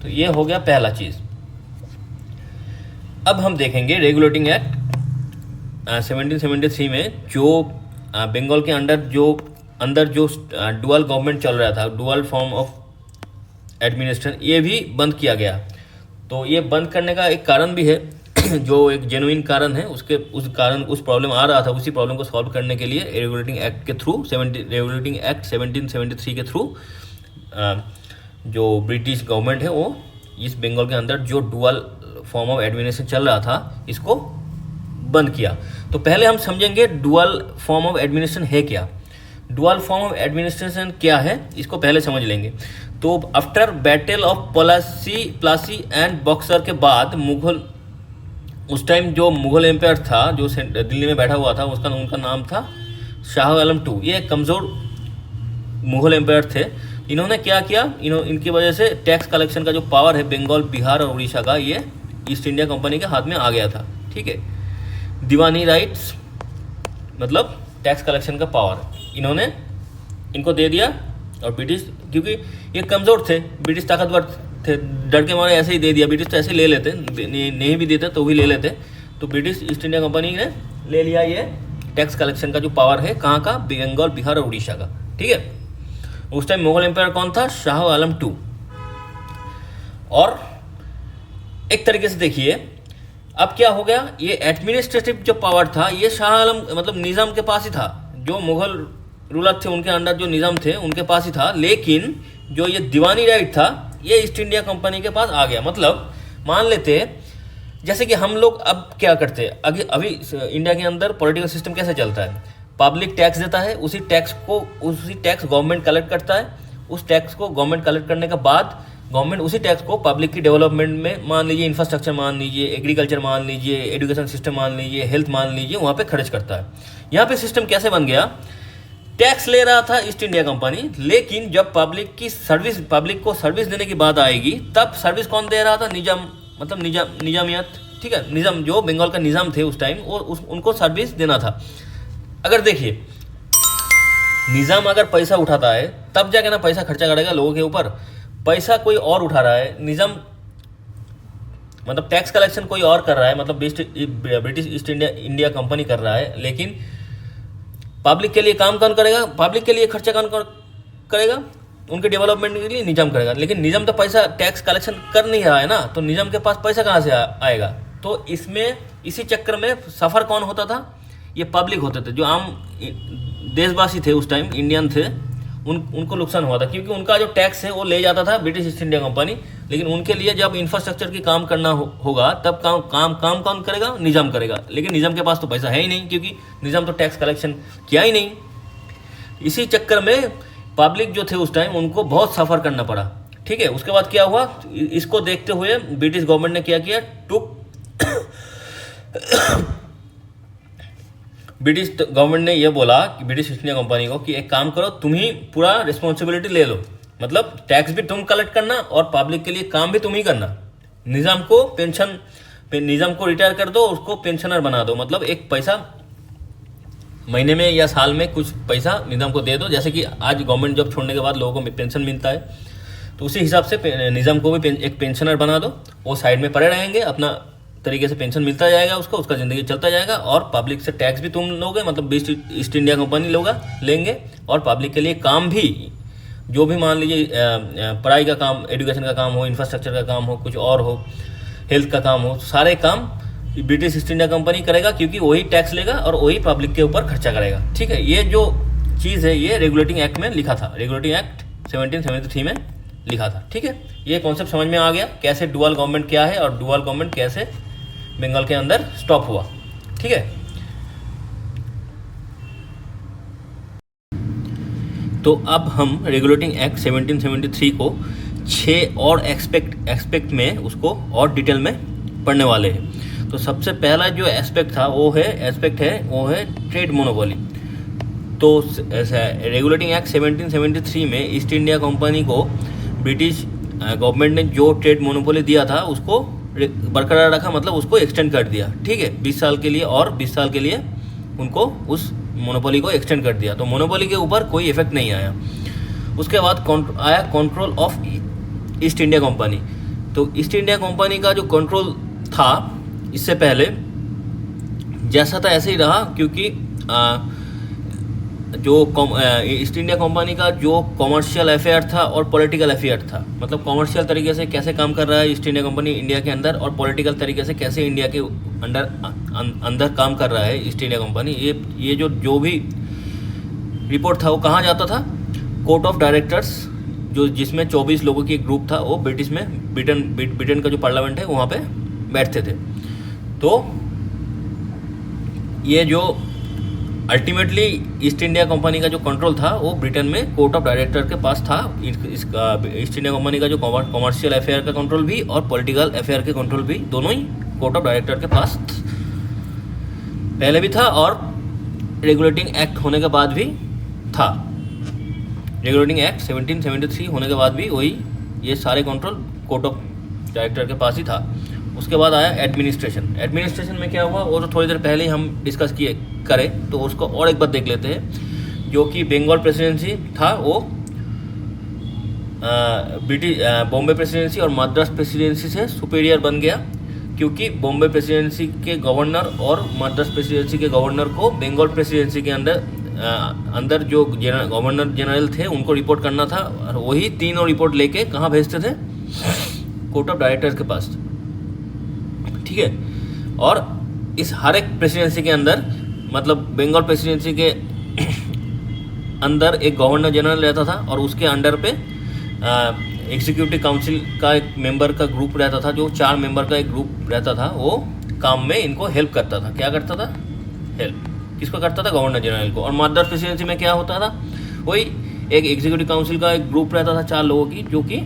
Speaker 1: तो ये हो गया पहला चीज़। अब हम देखेंगे रेगुलेटिंग एक्ट 1773 में जो बंगाल के अंदर जो डुअल गवर्नमेंट चल रहा था, डुअल फॉर्म ऑफ एडमिनिस्ट्रेशन, ये भी बंद किया गया। तो ये बंद करने का एक कारण भी है जो एक जेन्युइन कारण है, उस प्रॉब्लम आ रहा था, उसी प्रॉब्लम को सॉल्व करने के लिए रेगुलेटिंग एक्ट के थ्रू, रेगुलेटिंग एक्ट 1773 के थ्रू जो ब्रिटिश गवर्नमेंट है वो इस बंगाल के अंदर जो डुअल फॉर्म ऑफ एडमिनिस्ट्रेशन चल रहा था इसको बंद किया। तो पहले हम समझेंगे डुअल फॉर्म ऑफ एडमिनिस्ट्रेशन है क्या। डुअल फॉर्म ऑफ एडमिनिस्ट्रेशन क्या है इसको पहले समझ लेंगे। तो after battle of Plassey and Buxar के बाद मुगल, उस टाइम जो मुगल एम्पायर था जो दिल्ली में बैठा हुआ था उनका नाम था शाह आलम टू। ये कमज़ोर मुगल एम्पायर थे। इन्होंने क्या किया, इनकी वजह से टैक्स कलेक्शन का जो पावर है बंगाल, बिहार और उड़ीसा का, ये ईस्ट इंडिया कंपनी के हाथ में आ गया था। ठीक है, दीवानी राइट्स मतलब टैक्स कलेक्शन का पावर इन्होंने इनको दे दिया। और ब्रिटिश, क्योंकि ये कमज़ोर थे, ब्रिटिश ताकतवर थे, डर के मारे ऐसे ही दे दिया। ब्रिटिश तो ऐसे ही ले लेते, नहीं भी देते तो भी ले लेते। तो ब्रिटिश ईस्ट इंडिया कंपनी ने ले लिया ये टैक्स कलेक्शन का जो पावर है, कहाँ का, बंगाल, बिहार और उड़ीसा का। ठीक है, उस टाइम मुगल एम्पायर कौन था, शाह आलम टू। और एक तरीके से देखिए अब क्या हो गया, ये एडमिनिस्ट्रेटिव जो पावर था ये शाह आलम मतलब निज़ाम के पास ही था। जो मुगल रूलर थे उनके अंडर जो निज़ाम थे उनके पास ही था, लेकिन जो ये दीवानी राइट था ये ईस्ट इंडिया कंपनी के पास आ गया। मतलब मान लेते जैसे कि हम लोग अब क्या करते हैं, अभी इंडिया के अंदर पॉलिटिकल सिस्टम कैसे चलता है, पब्लिक टैक्स देता है, उसी टैक्स गवर्नमेंट कलेक्ट करता है। उस टैक्स को गवर्नमेंट कलेक्ट करने के बाद गवर्नमेंट उसी टैक्स को पब्लिक की डेवलपमेंट में, मान लीजिए इंफ्रास्ट्रक्चर मान लीजिए, एग्रीकल्चर मान लीजिए, एजुकेशन सिस्टम मान लीजिए, हेल्थ मान लीजिए, वहाँ पे खर्च करता है। यहाँ पे सिस्टम कैसे बन गया, टैक्स ले रहा था ईस्ट इंडिया कंपनी, लेकिन जब पब्लिक को सर्विस देने की बात आएगी तब सर्विस कौन दे रहा था, निजाम, मतलब निजामियत। ठीक है, निजाम जो बंगाल का निजाम थे उस टाइम, उनको सर्विस देना था। अगर देखिए निजाम अगर पैसा उठाता है तब जाके ना पैसा खर्चा करेगा लोगों के ऊपर। पैसा कोई और उठा रहा है, निजाम मतलब टैक्स कलेक्शन कोई और कर रहा है, मतलब ब्रिटिश ईस्ट इंडिया कंपनी कर रहा है, लेकिन पब्लिक के लिए काम कौन करेगा, पब्लिक के लिए खर्चा कौन करेगा, उनके डेवलपमेंट के लिए निजाम करेगा। लेकिन निजाम तो पैसा टैक्स कलेक्शन कर नहीं रहा है ना, तो निजाम के पास पैसा कहाँ से आएगा। तो इसी चक्कर में सफ़र कौन होता था, ये पब्लिक होते थे, जो आम देशवासी थे उस टाइम, इंडियन थे, उनको नुकसान हुआ था, क्योंकि उनका जो टैक्स है वो ले जाता था ब्रिटिश ईस्ट इंडिया कंपनी। लेकिन उनके लिए जब इंफ्रास्ट्रक्चर की काम करना होगा तब काम कौन करेगा, निजाम करेगा। लेकिन निजाम के पास तो पैसा है ही नहीं, क्योंकि निजाम तो टैक्स कलेक्शन किया ही नहीं। इसी चक्कर में पब्लिक जो थे उस टाइम उनको बहुत सफ़र करना पड़ा। ठीक है, उसके बाद क्या हुआ, इसको देखते हुए ब्रिटिश गवर्नमेंट ने क्या किया, ब्रिटिश गवर्नमेंट ने यह बोला कि ब्रिटिश ईस्ट इंडिया कंपनी को कि एक काम करो, तुम ही पूरा रिस्पॉन्सिबिलिटी ले लो, मतलब टैक्स भी तुम कलेक्ट करना और पब्लिक के लिए काम भी तुम ही करना। निज़ाम को रिटायर कर दो, उसको पेंशनर बना दो, मतलब एक पैसा महीने में या साल में कुछ पैसा निज़ाम को दे दो। जैसे कि आज गवर्नमेंट जॉब छोड़ने के बाद लोगों को पेंशन मिलता है, तो उसी हिसाब से निज़ाम को भी एक पेंशनर बना दो। वो साइड में पड़े रहेंगे, अपना तरीके से पेंशन मिलता जाएगा उसको, उसका ज़िंदगी चलता जाएगा, और पब्लिक से टैक्स भी तुम लोगे, मतलब ईस्ट इंडिया कंपनी लेंगे, और पब्लिक के लिए काम भी, जो भी मान लीजिए पढ़ाई का काम, एजुकेशन का काम हो, इंफ्रास्ट्रक्चर का काम हो, कुछ और हो, हेल्थ का काम हो, सारे काम ब्रिटिश ईस्ट इंडिया कंपनी करेगा, क्योंकि वही टैक्स लेगा और वही पब्लिक के ऊपर खर्चा करेगा। ठीक है, ये जो चीज़ है ये रेगुलेटिंग एक्ट में लिखा था, रेगुलेटिंग एक्ट 1773 में लिखा था। ठीक है, ये कॉन्सेप्ट समझ में आ गया, कैसे डुअल गवर्नमेंट क्या है और डुअल गवर्नमेंट कैसे बंगाल के अंदर स्टॉप हुआ। ठीक है, तो अब हम रेगुलेटिंग एक्ट 1773 को 6 और एक्सपेक्ट में उसको और डिटेल में पढ़ने वाले हैं। तो सबसे पहला जो एस्पेक्ट है ट्रेड मोनोपोली। तो रेगुलेटिंग एक्ट 1773 में ईस्ट इंडिया कंपनी को ब्रिटिश गवर्नमेंट ने जो ट्रेड मोनोपोली दिया था उसको बरकरार रखा, मतलब उसको एक्सटेंड कर दिया। ठीक है, 20 साल के लिए, और 20 साल के लिए उनको उस मोनोपोली को एक्सटेंड कर दिया। तो मोनोपोली के ऊपर कोई इफेक्ट नहीं आया। उसके बाद आया control of east India company. तो ईस्ट इंडिया कंपनी का जो कंट्रोल था इससे पहले जैसा था ऐसे ही रहा, क्योंकि जो ईस्ट इंडिया कंपनी का जो कॉमर्शियल अफेयर था और पॉलिटिकल अफेयर था, मतलब कॉमर्शियल तरीके से कैसे काम कर रहा है ईस्ट इंडिया कंपनी इंडिया के अंदर, और पॉलिटिकल तरीके से कैसे इंडिया के अंदर काम कर रहा है ईस्ट इंडिया कंपनी, ये जो भी रिपोर्ट था वो कहाँ जाता था, कोर्ट ऑफ डायरेक्टर्स, जिसमें 24 लोगों की एक ग्रुप था, वो ब्रिटेन का जो पार्लियामेंट है वहाँ पे बैठते थे। तो ये जो अल्टीमेटली ईस्ट इंडिया कंपनी का जो कंट्रोल था वो ब्रिटेन में कोर्ट ऑफ डायरेक्टर के पास था। इसका ईस्ट इंडिया कंपनी का जो कॉमर्शियल अफेयर का कंट्रोल भी और पॉलिटिकल अफेयर के कंट्रोल भी दोनों ही कोर्ट ऑफ डायरेक्टर के पास पहले भी था और रेगुलेटिंग एक्ट होने के बाद भी था। रेगुलेटिंग एक्ट 1773 होने के बाद भी वही ये सारे कंट्रोल कोर्ट ऑफ डायरेक्टर के पास ही था। उसके बाद आया एडमिनिस्ट्रेशन। एडमिनिस्ट्रेशन में क्या हुआ वो तो थोड़ी देर पहले ही हम डिस्कस करें तो उसको और एक बार देख लेते हैं। जो कि बंगाल प्रेसिडेंसी था वो ब्रिटिश बॉम्बे प्रेसिडेंसी और मद्रास प्रेसिडेंसी से सुपीरियर बन गया, क्योंकि बॉम्बे प्रेसिडेंसी के गवर्नर और मद्रास प्रेसिडेंसी के गवर्नर को बंगाल प्रेसिडेंसी के अंदर जो गवर्नर जनरल थे उनको रिपोर्ट करना था और वही तीनों रिपोर्ट लेके कहाँ भेजते थे, कोर्ट ऑफ डायरेक्टर्स के पास। ठीक है, और इस हर एक प्रेसिडेंसी के अंदर मतलब बंगाल प्रेसिडेंसी के अंदर एक गवर्नर जनरल रहता था और उसके अंडर पे एग्जीक्यूटिव काउंसिल का एक मेंबर का ग्रुप रहता था, जो 4 मेंबर का एक ग्रुप रहता था। वो काम में इनको हेल्प करता था। क्या करता था? हेल्प किसको करता था? गवर्नर जनरल को। और मद्रास प्रेसिडेंसी में क्या होता था? वही एक एग्जीक्यूटिव काउंसिल का एक ग्रुप रहता था 4 लोगों की, जो कि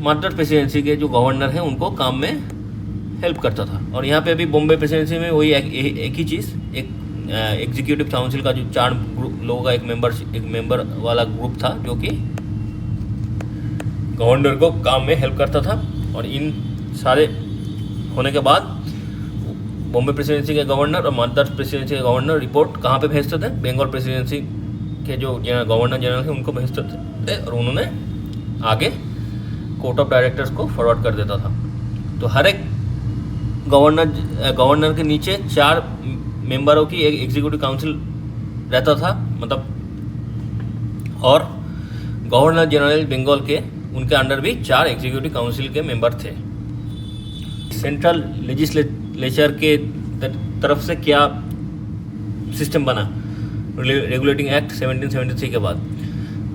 Speaker 1: मद्रास प्रेसिडेंसी के जो गवर्नर हैं उनको काम में हेल्प करता था। और यहाँ पे अभी बॉम्बे प्रेसिडेंसी में वही एक ही चीज़, एक एग्जीक्यूटिव काउंसिल का जो 4 लोगों का एक मेंबर वाला ग्रुप था, जो कि गवर्नर को काम में हेल्प करता था। और इन सारे होने के बाद बॉम्बे प्रेसिडेंसी के गवर्नर और मद्रास प्रेसिडेंसी के गवर्नर रिपोर्ट कहाँ पे भेजते थे? बंगाल प्रेसिडेंसी के जो गवर्नर जनरल थे उनको भेजते थे और उन्होंने आगे कोर्ट ऑफ डायरेक्टर्स को फॉरवर्ड कर देता था। तो हर एक गवर्नर के नीचे 4 मेंबरों की एक एग्जीक्यूटिव काउंसिल रहता था, मतलब, और गवर्नर जनरल बंगाल के उनके अंडर भी 4 एग्जीक्यूटिव काउंसिल के मेंबर थे। सेंट्रल लेजिस्लेचर के तरफ से क्या सिस्टम बना रेगुलेटिंग एक्ट 1773 के बाद?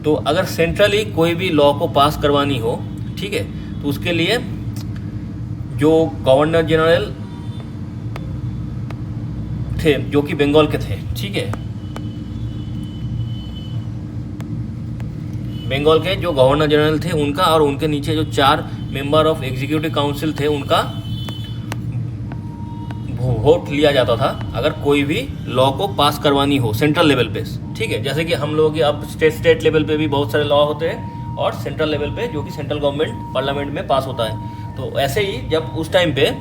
Speaker 1: तो अगर सेंट्रली कोई भी लॉ को पास करवानी हो, ठीक है, तो उसके लिए जो गवर्नर जनरल थे जो कि बंगाल के थे, ठीक है, बंगाल के जो गवर्नर जनरल थे उनका और उनके नीचे जो 4 मेंबर ऑफ एग्जीक्यूटिव काउंसिल थे उनका वोट लिया जाता था अगर कोई भी लॉ को पास करवानी हो सेंट्रल लेवल पे। ठीक है, जैसे कि हम लोगों के अब स्टेट लेवल पे भी बहुत सारे लॉ होते हैं और सेंट्रल लेवल पे जो कि सेंट्रल गवर्नमेंट पार्लियामेंट में पास होता है। तो ऐसे ही जब उस टाइम पे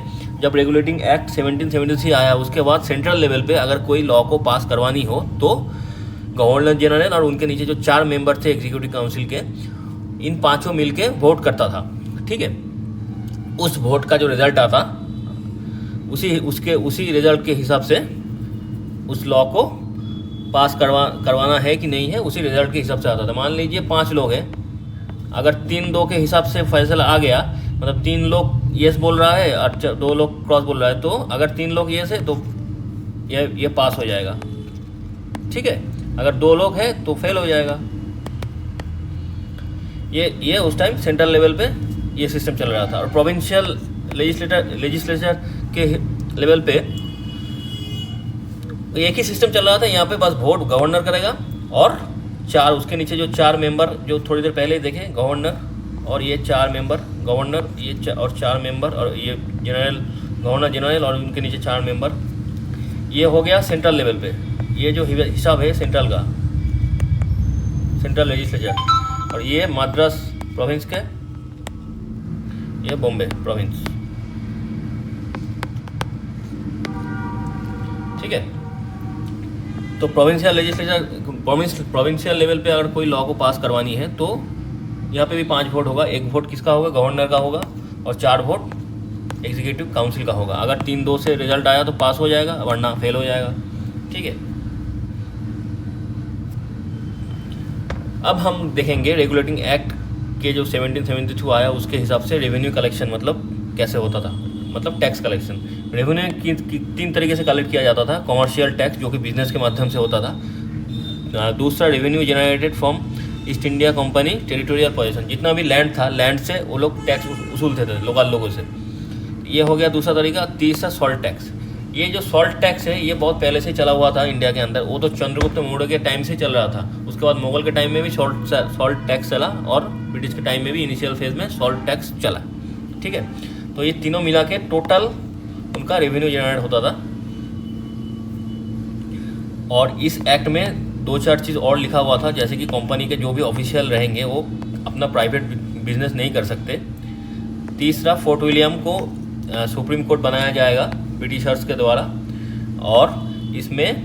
Speaker 1: जब रेगुलेटिंग एक्ट 1773 आया, उसके बाद सेंट्रल लेवल पे अगर कोई लॉ को पास करवानी हो तो गवर्नर जनरल और उनके नीचे जो 4 मेंबर थे एग्जीक्यूटिव काउंसिल के, इन 5 मिलके वोट करता था। ठीक है, उस वोट का जो रिजल्ट आता उसी रिजल्ट के हिसाब से उस लॉ को पास करवाना है कि नहीं है, उसी रिजल्ट के हिसाब से आता था। मान लीजिए 5 लोग हैं, अगर 3-2 के हिसाब से फैसला आ गया, मतलब 3 लोग येस बोल रहा है और 2 लोग क्रॉस बोल रहा है, तो अगर 3 लोग येस है तो ये पास हो जाएगा। ठीक है, अगर 2 लोग हैं तो फेल हो जाएगा। ये उस टाइम सेंट्रल लेवल पे ये सिस्टम चल रहा था। और प्रोविंशियल लेजिस्लेचर के लेवल पे एक ही सिस्टम चल रहा था। यहाँ पे बस वोट गवर्नर करेगा और 4 उसके नीचे जो 4 मेंबर जो थोड़ी देर पहले देखे, गवर्नर और ये 4 मेंबर, गवर्नर ये और 4 मेंबर और ये गवर्नर जनरल और उनके नीचे 4 मेंबर। ये हो गया सेंट्रल लेवल पे। ये जो हिसाब है सेंट्रल का, सेंट्रल लेजिस्लेचर। और ये मद्रास प्रोविंस के, ये बॉम्बे प्रोविंस। ठीक है, तो प्रोविंशियल लेजिस्लेचर प्रोविंशियल लेवल पे अगर कोई लॉ को पास करवानी है तो यहाँ पे भी 5 वोट होगा। 1 वोट किसका होगा? गवर्नर का होगा और 4 वोट एग्जीक्यूटिव काउंसिल का होगा। अगर 3-2 से रिजल्ट आया तो पास हो जाएगा, वरना फेल हो जाएगा। ठीक है, अब हम देखेंगे रेगुलेटिंग एक्ट के जो 1772 आया उसके हिसाब से रेवेन्यू कलेक्शन मतलब कैसे होता था, मतलब टैक्स कलेक्शन। रेवेन्यू की 3 तरीके से कलेक्ट किया जाता था। कॉमर्शियल टैक्स जो कि बिजनेस के माध्यम से होता था। दूसरा revenue generated from east India company territorial position, जितना भी लैंड था लैंड से वो लोग टैक्स उसूलते थे लोकल लोगों से। ये हो गया दूसरा तरीका। तीसरा सॉल्ट टैक्स, ये जो सॉल्ट टैक्स है ये बहुत पहले से चला हुआ था इंडिया के अंदर, वो तो चंद्रगुप्त मौर्य के टाइम से चल रहा था। उसके बाद मुगल के टाइम में भी सॉल्ट टैक्स चला और ब्रिटिश के टाइम में भी इनिशियल फेज में सॉल्ट टैक्स चला, ठीक है। तो ये तीनों मिला के टोटल उनका रेवेन्यू जनरेट होता था। और इस एक्ट में 2-4 चीज़ और लिखा हुआ था, जैसे कि कंपनी के जो भी ऑफिशियल रहेंगे वो अपना प्राइवेट बिजनेस नहीं कर सकते। तीसरा, फोर्ट विलियम को सुप्रीम कोर्ट बनाया जाएगा ब्रिटिशर्स के द्वारा, और इसमें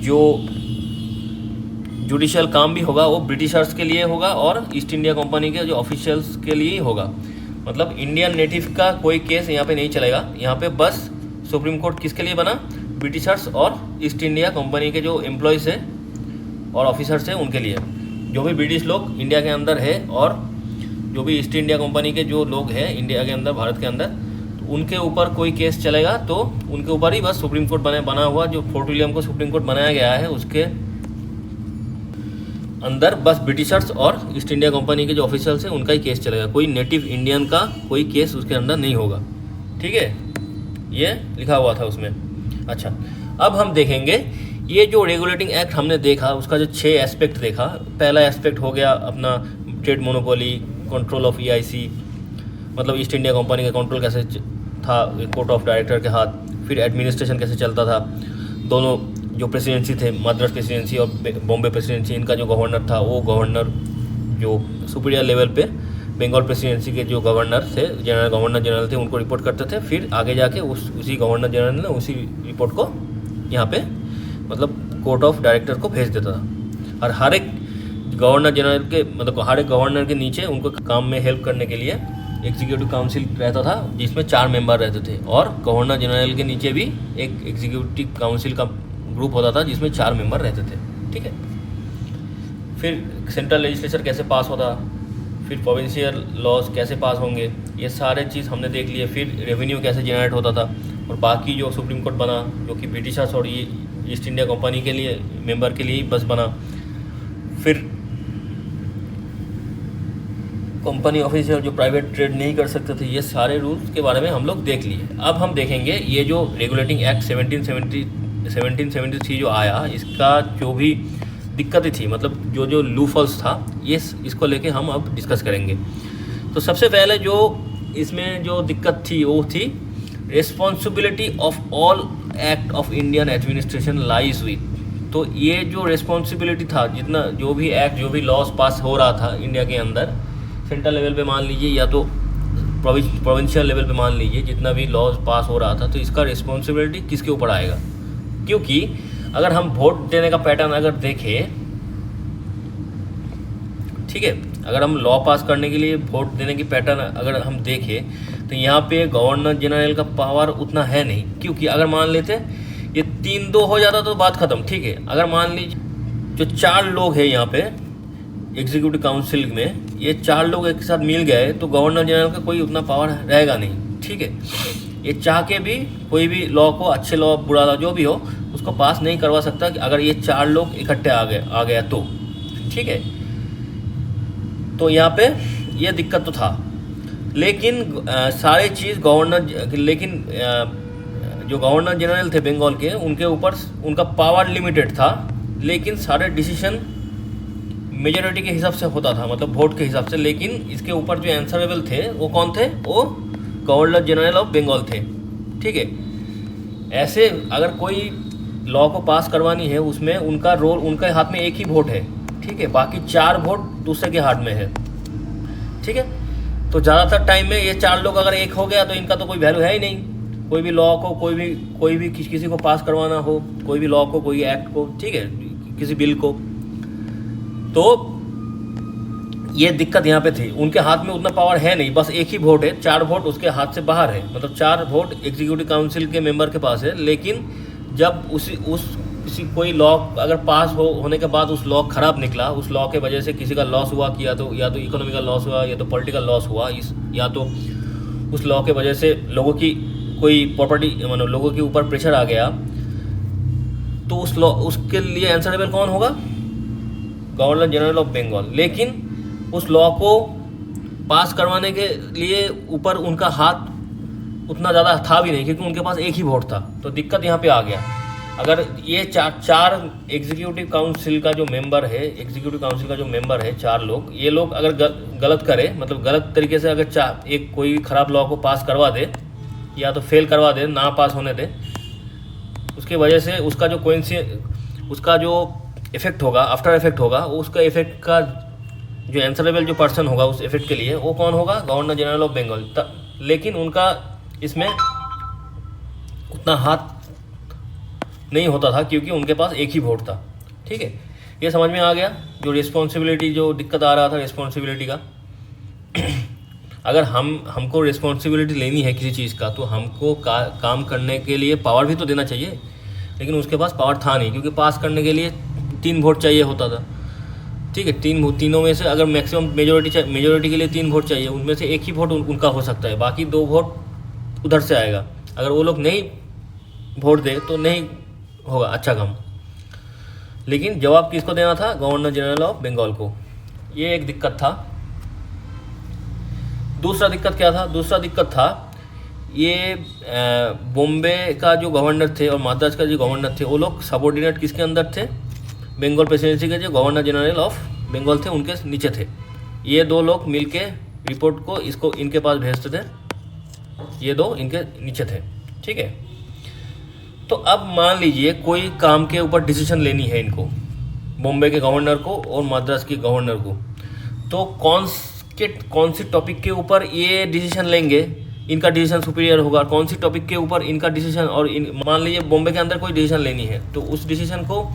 Speaker 1: जो जुडिशियल काम भी होगा वो ब्रिटिशर्स के लिए होगा और ईस्ट इंडिया कंपनी के जो ऑफिशियल्स के लिए ही होगा। मतलब इंडियन नेटिव का कोई केस यहाँ पे नहीं चलेगा। यहाँ पे बस सुप्रीम कोर्ट किसके लिए बना? ब्रिटिशर्स और ईस्ट इंडिया कंपनी के जो एम्प्लॉयज़ हैं और ऑफिसर्स हैं उनके लिए। जो भी ब्रिटिश लोग इंडिया के अंदर है और जो भी ईस्ट इंडिया कंपनी के जो लोग हैं इंडिया के अंदर, भारत के अंदर, तो उनके ऊपर कोई केस चलेगा तो उनके ऊपर ही बस सुप्रीम कोर्ट बना हुआ, जो फोर्ट विलियम को सुप्रीम कोर्ट बनाया गया है उसके अंदर बस ब्रिटिशर्स और ईस्ट इंडिया कंपनी के जो ऑफिसर्स हैं उनका ही केस चलेगा। कोई नेटिव इंडियन का कोई केस उसके अंदर नहीं होगा, ठीक है। ये लिखा हुआ था उसमें। अच्छा, अब हम देखेंगे ये जो रेगुलेटिंग एक्ट हमने देखा उसका जो 6 एस्पेक्ट देखा। पहला एस्पेक्ट हो गया अपना trade monopoly, control of EIC, मतलब ईस्ट इंडिया कंपनी का कंट्रोल कैसे था कोर्ट ऑफ डायरेक्टर के हाथ। फिर एडमिनिस्ट्रेशन कैसे चलता था, दोनों जो प्रेसिडेंसी थे, मद्रास प्रेसिडेंसी और बॉम्बे प्रेसिडेंसी, इनका जो गवर्नर था वो गवर्नर जो सुपीरियर लेवल पे बंगाल प्रेसिडेंसी के जो गवर्नर थे, गवर्नर जनरल थे, उनको रिपोर्ट करते थे। फिर आगे जाके उसी गवर्नर जनरल ने उसी रिपोर्ट को यहाँ पे मतलब कोर्ट ऑफ डायरेक्टर को भेज देता था। और हर एक गवर्नर जनरल के मतलब हर एक गवर्नर के नीचे उनको काम में हेल्प करने के लिए एग्जीक्यूटिव काउंसिल रहता था जिसमें 4 मेंबर रहते थे, और गवर्नर जनरल के नीचे भी एक एग्जीक्यूटिव काउंसिल का ग्रुप होता था जिसमें 4 मेंबर रहते थे, ठीक है। फिर सेंट्रल लेजिस्लेचर कैसे पास होता, फिर प्रोविंशियल लॉज कैसे पास होंगे, ये सारे चीज़ हमने देख लिए। फिर रेवेन्यू कैसे जनरेट होता था, और बाकी जो सुप्रीम कोर्ट बना जो कि ब्रिटिशर्स और ये ईस्ट इंडिया कंपनी के लिए मेंबर के लिए ही बस बना। फिर कंपनी ऑफिसर जो प्राइवेट ट्रेड नहीं कर सकते थे, ये सारे रूल्स के बारे में हम लोग देख लिए। अब हम देखेंगे ये जो रेगुलेटिंग एक्ट 1773 जो आया, इसका जो भी दिक्कतें थी, मतलब जो लूफॉल्स था, ये इसको लेके हम अब डिस्कस करेंगे। तो सबसे पहले जो इसमें जो दिक्कत थी वो थी responsibility of all act of Indian administration lies with. तो ये जो रिस्पॉन्सिबिलिटी था, जितना जो भी एक्ट जो भी लॉज पास हो रहा था इंडिया के अंदर, सेंट्रल लेवल पे मान लीजिए या तो प्रोविंशियल लेवल पे मान लीजिए, जितना भी लॉज पास हो रहा था, तो इसका रिस्पॉन्सिबिलिटी किसके ऊपर आएगा? क्योंकि अगर हम वोट देने का पैटर्न अगर देखें, ठीक है, अगर हम लॉ पास करने के लिए वोट देने की पैटर्न अगर हम देखें तो यहाँ पे गवर्नर जनरल का पावर उतना है नहीं। क्योंकि अगर मान लेते ये 3-2 हो जाता तो बात ख़त्म, ठीक है। अगर मान लीजिए जो 4 लोग हैं यहाँ पे एग्जीक्यूटिव काउंसिल में, ये 4 लोग एक साथ मिल गए तो गवर्नर जनरल का कोई उतना पावर रहेगा नहीं, ठीक है। ये चाह के भी कोई भी लॉ को, अच्छे लॉ बुरा लॉ जो भी हो, उसको पास नहीं करवा सकता कि अगर ये 4 लोग इकट्ठे आ गया तो, ठीक है। तो यहाँ पे ये दिक्कत तो था, लेकिन सारे चीज़ जो गवर्नर जनरल थे बंगाल के, उनके ऊपर उनका पावर लिमिटेड था, लेकिन सारे डिसीजन मेजॉरिटी के हिसाब से होता था, मतलब वोट के हिसाब से। लेकिन इसके ऊपर जो आंसरेबल थे वो कौन थे? वो गवर्नर जनरल ऑफ बंगाल थे, ठीक है। ऐसे अगर कोई लॉ को पास करवानी है, उसमें उनका रोल, उनके हाथ में एक ही वोट है, ठीक है, बाकी 4 वोट दूसरे के हाथ में है, ठीक है। तो ज़्यादातर टाइम में ये 4 लोग अगर एक हो गया तो इनका तो कोई वैल्यू है ही नहीं। कोई भी लॉ को, कोई भी किसी को पास करवाना हो, कोई भी लॉ को, कोई एक्ट को, ठीक है, किसी बिल को, तो ये दिक्कत यहाँ पे थी। उनके हाथ में उतना पावर है नहीं, बस एक ही वोट है, 4 वोट उसके हाथ से बाहर है, मतलब 4 वोट एग्जीक्यूटिव काउंसिल के मेंबर के पास है। लेकिन जब किसी कोई लॉ अगर पास होने के बाद उस लॉ खराब निकला, उस लॉ के वजह से किसी का लॉस हुआ, कि या तो इकोनॉमिकल लॉस हुआ, या तो पॉलिटिकल लॉस हुआ, या तो उस लॉ के वजह से लोगों की कोई प्रॉपर्टी, मतलब लोगों के ऊपर प्रेशर आ गया, तो उसके लिए आंसरेबल कौन होगा? Governor general of Bengal. लेकिन उस लॉ को पास करवाने के लिए ऊपर उनका हाथ उतना ज़्यादा था भी नहीं, क्योंकि उनके पास एक ही वोट था। तो दिक्कत यहाँ पे आ गया। अगर ये चार एग्जीक्यूटिव काउंसिल का जो मेंबर है, एग्जीक्यूटिव काउंसिल का जो मेंबर है, 4 लोग, ये लोग अगर गलत करे, मतलब गलत तरीके से अगर एक कोई खराब लॉ को पास करवा दे या तो फेल करवा दे, ना पास होने दे, उसके वजह से उसका जो इफेक्ट होगा, आफ्टर इफेक्ट होगा, उसका इफेक्ट का जो आंसरेबल जो पर्सन होगा उस इफेक्ट के लिए, वो कौन होगा? Governor general of Bengal. लेकिन उनका इसमें उतना हाथ नहीं होता था, क्योंकि उनके पास एक ही वोट था। ठीक है, ये समझ में आ गया। जो रिस्पॉन्सिबिलिटी, जो दिक्कत आ रहा था रिस्पॉन्सिबिलिटी का, अगर हमको रिस्पॉन्सिबिलिटी लेनी है किसी चीज़ का, तो हमको काम करने के लिए पावर भी तो देना चाहिए। लेकिन उसके पास पावर था नहीं, क्योंकि पास करने के लिए 3 वोट चाहिए होता था। ठीक है, तीनों में से अगर मैक्सिमम मेजोरिटी के लिए 3 वोट चाहिए, उनमें से एक ही वोट उनका हो सकता है, बाकी 2 वोट उधर से आएगा। अगर वो लोग नहीं वोट दे तो नहीं होगा अच्छा काम। लेकिन जवाब किसको देना था? गवर्नर जनरल ऑफ बंगाल को। ये एक दिक्कत था। दूसरा दिक्कत क्या था? दूसरा दिक्कत था ये बॉम्बे का जो गवर्नर थे और मद्रास का जो गवर्नर थे, वो लोग सबऑर्डिनेट किसके अंदर थे? बंगाल प्रेसिडेंसी के जो गवर्नर जनरल ऑफ बंगाल थे उनके नीचे थे। ये 2 लोग मिलके रिपोर्ट को इनके पास भेजते थे। ये 2 इनके नीचे थे। ठीक है, तो अब मान लीजिए कोई काम के ऊपर डिसीजन लेनी है इनको, बॉम्बे के गवर्नर को और मद्रास के गवर्नर को, तो कौन सी टॉपिक के ऊपर ये डिसीजन लेंगे, इनका डिसीजन सुपीरियर होगा, कौन सी टॉपिक के ऊपर इनका डिसीजन, और मान लीजिए बॉम्बे के अंदर कोई डिसीजन लेनी है, तो उस डिसीजन को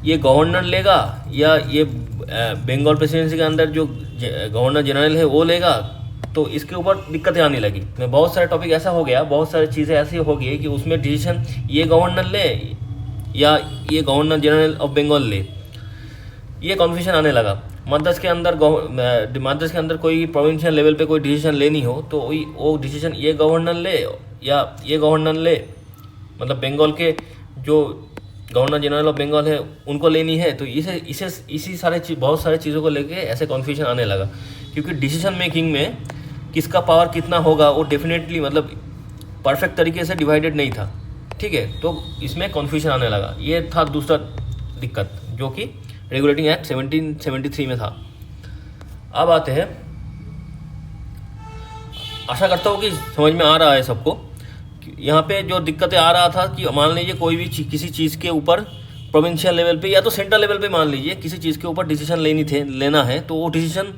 Speaker 1: ये गवर्नर लेगा या ये बंगाल प्रेसिडेंसी के अंदर जो गवर्नर जनरल है वो लेगा। तो इसके ऊपर दिक्कतें आने लगी। बहुत सारे टॉपिक ऐसा हो गया, बहुत सारी चीज़ें ऐसी हो गई कि उसमें डिसीजन ये गवर्नर ले या ये गवर्नर जनरल ऑफ बंगाल ले, ये कन्फ्यूजन आने लगा। मद्रास के अंदर कोई प्रोविंशियल लेवल पे कोई डिसीजन लेनी हो, तो वो डिसीजन ये गवर्नर ले या ये गवर्नर ले, मतलब बंगाल के जो गवर्नर जनरल ऑफ बंगाल है उनको लेनी है। तो बहुत सारे चीज़ों को लेके ऐसे कन्फ्यूजन आने लगा, क्योंकि डिसीजन मेकिंग में किसका पावर कितना होगा वो डेफिनेटली, मतलब परफेक्ट तरीके से डिवाइडेड नहीं था। ठीक है, तो इसमें कन्फ्यूजन आने लगा। ये था दूसरा दिक्कत, जो कि रेगुलेटिंग एक्ट 1773 में था। अब आते हैं, आशा करता हूँ कि समझ में आ रहा है सबको। यहाँ पे जो दिक्कतें आ रहा था कि मान लीजिए कोई भी किसी चीज़ के ऊपर प्रोविंशियल लेवल पे या तो सेंट्रल लेवल पे मान लीजिए किसी चीज़ के ऊपर डिसीजन लेना है, तो वो डिसीजन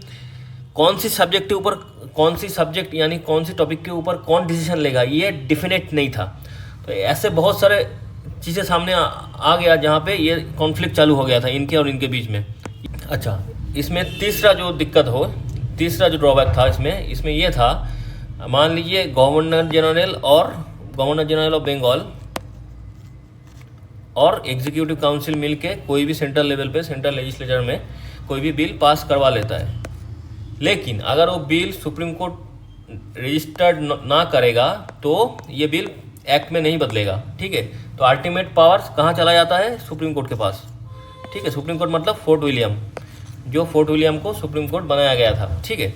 Speaker 1: कौन सी सब्जेक्ट के ऊपर, कौन सी सब्जेक्ट यानी कौन सी टॉपिक के ऊपर कौन डिसीजन लेगा, ये डिफिनेट नहीं था। तो ऐसे बहुत सारे चीज़ें सामने आ गया जहाँ पे ये कॉन्फ्लिक्ट चालू हो गया था इनके और इनके बीच में। अच्छा, इसमें तीसरा जो ड्रॉबैक था इसमें ये था, मान लीजिए गवर्नर जनरल ऑफ बंगाल और एग्जीक्यूटिव काउंसिल मिलके कोई भी सेंट्रल लेवल पे, सेंट्रल लेजिस्लेचर में कोई भी बिल पास करवा लेता है। लेकिन अगर वो बिल सुप्रीम कोर्ट रजिस्टर्ड ना करेगा तो ये बिल एक्ट में नहीं बदलेगा। ठीक है, तो अल्टीमेट पावर्स कहाँ चला जाता है? सुप्रीम कोर्ट के पास। ठीक है, सुप्रीम कोर्ट मतलब फोर्ट विलियम, जो फोर्ट विलियम को सुप्रीम कोर्ट बनाया गया था। ठीक है,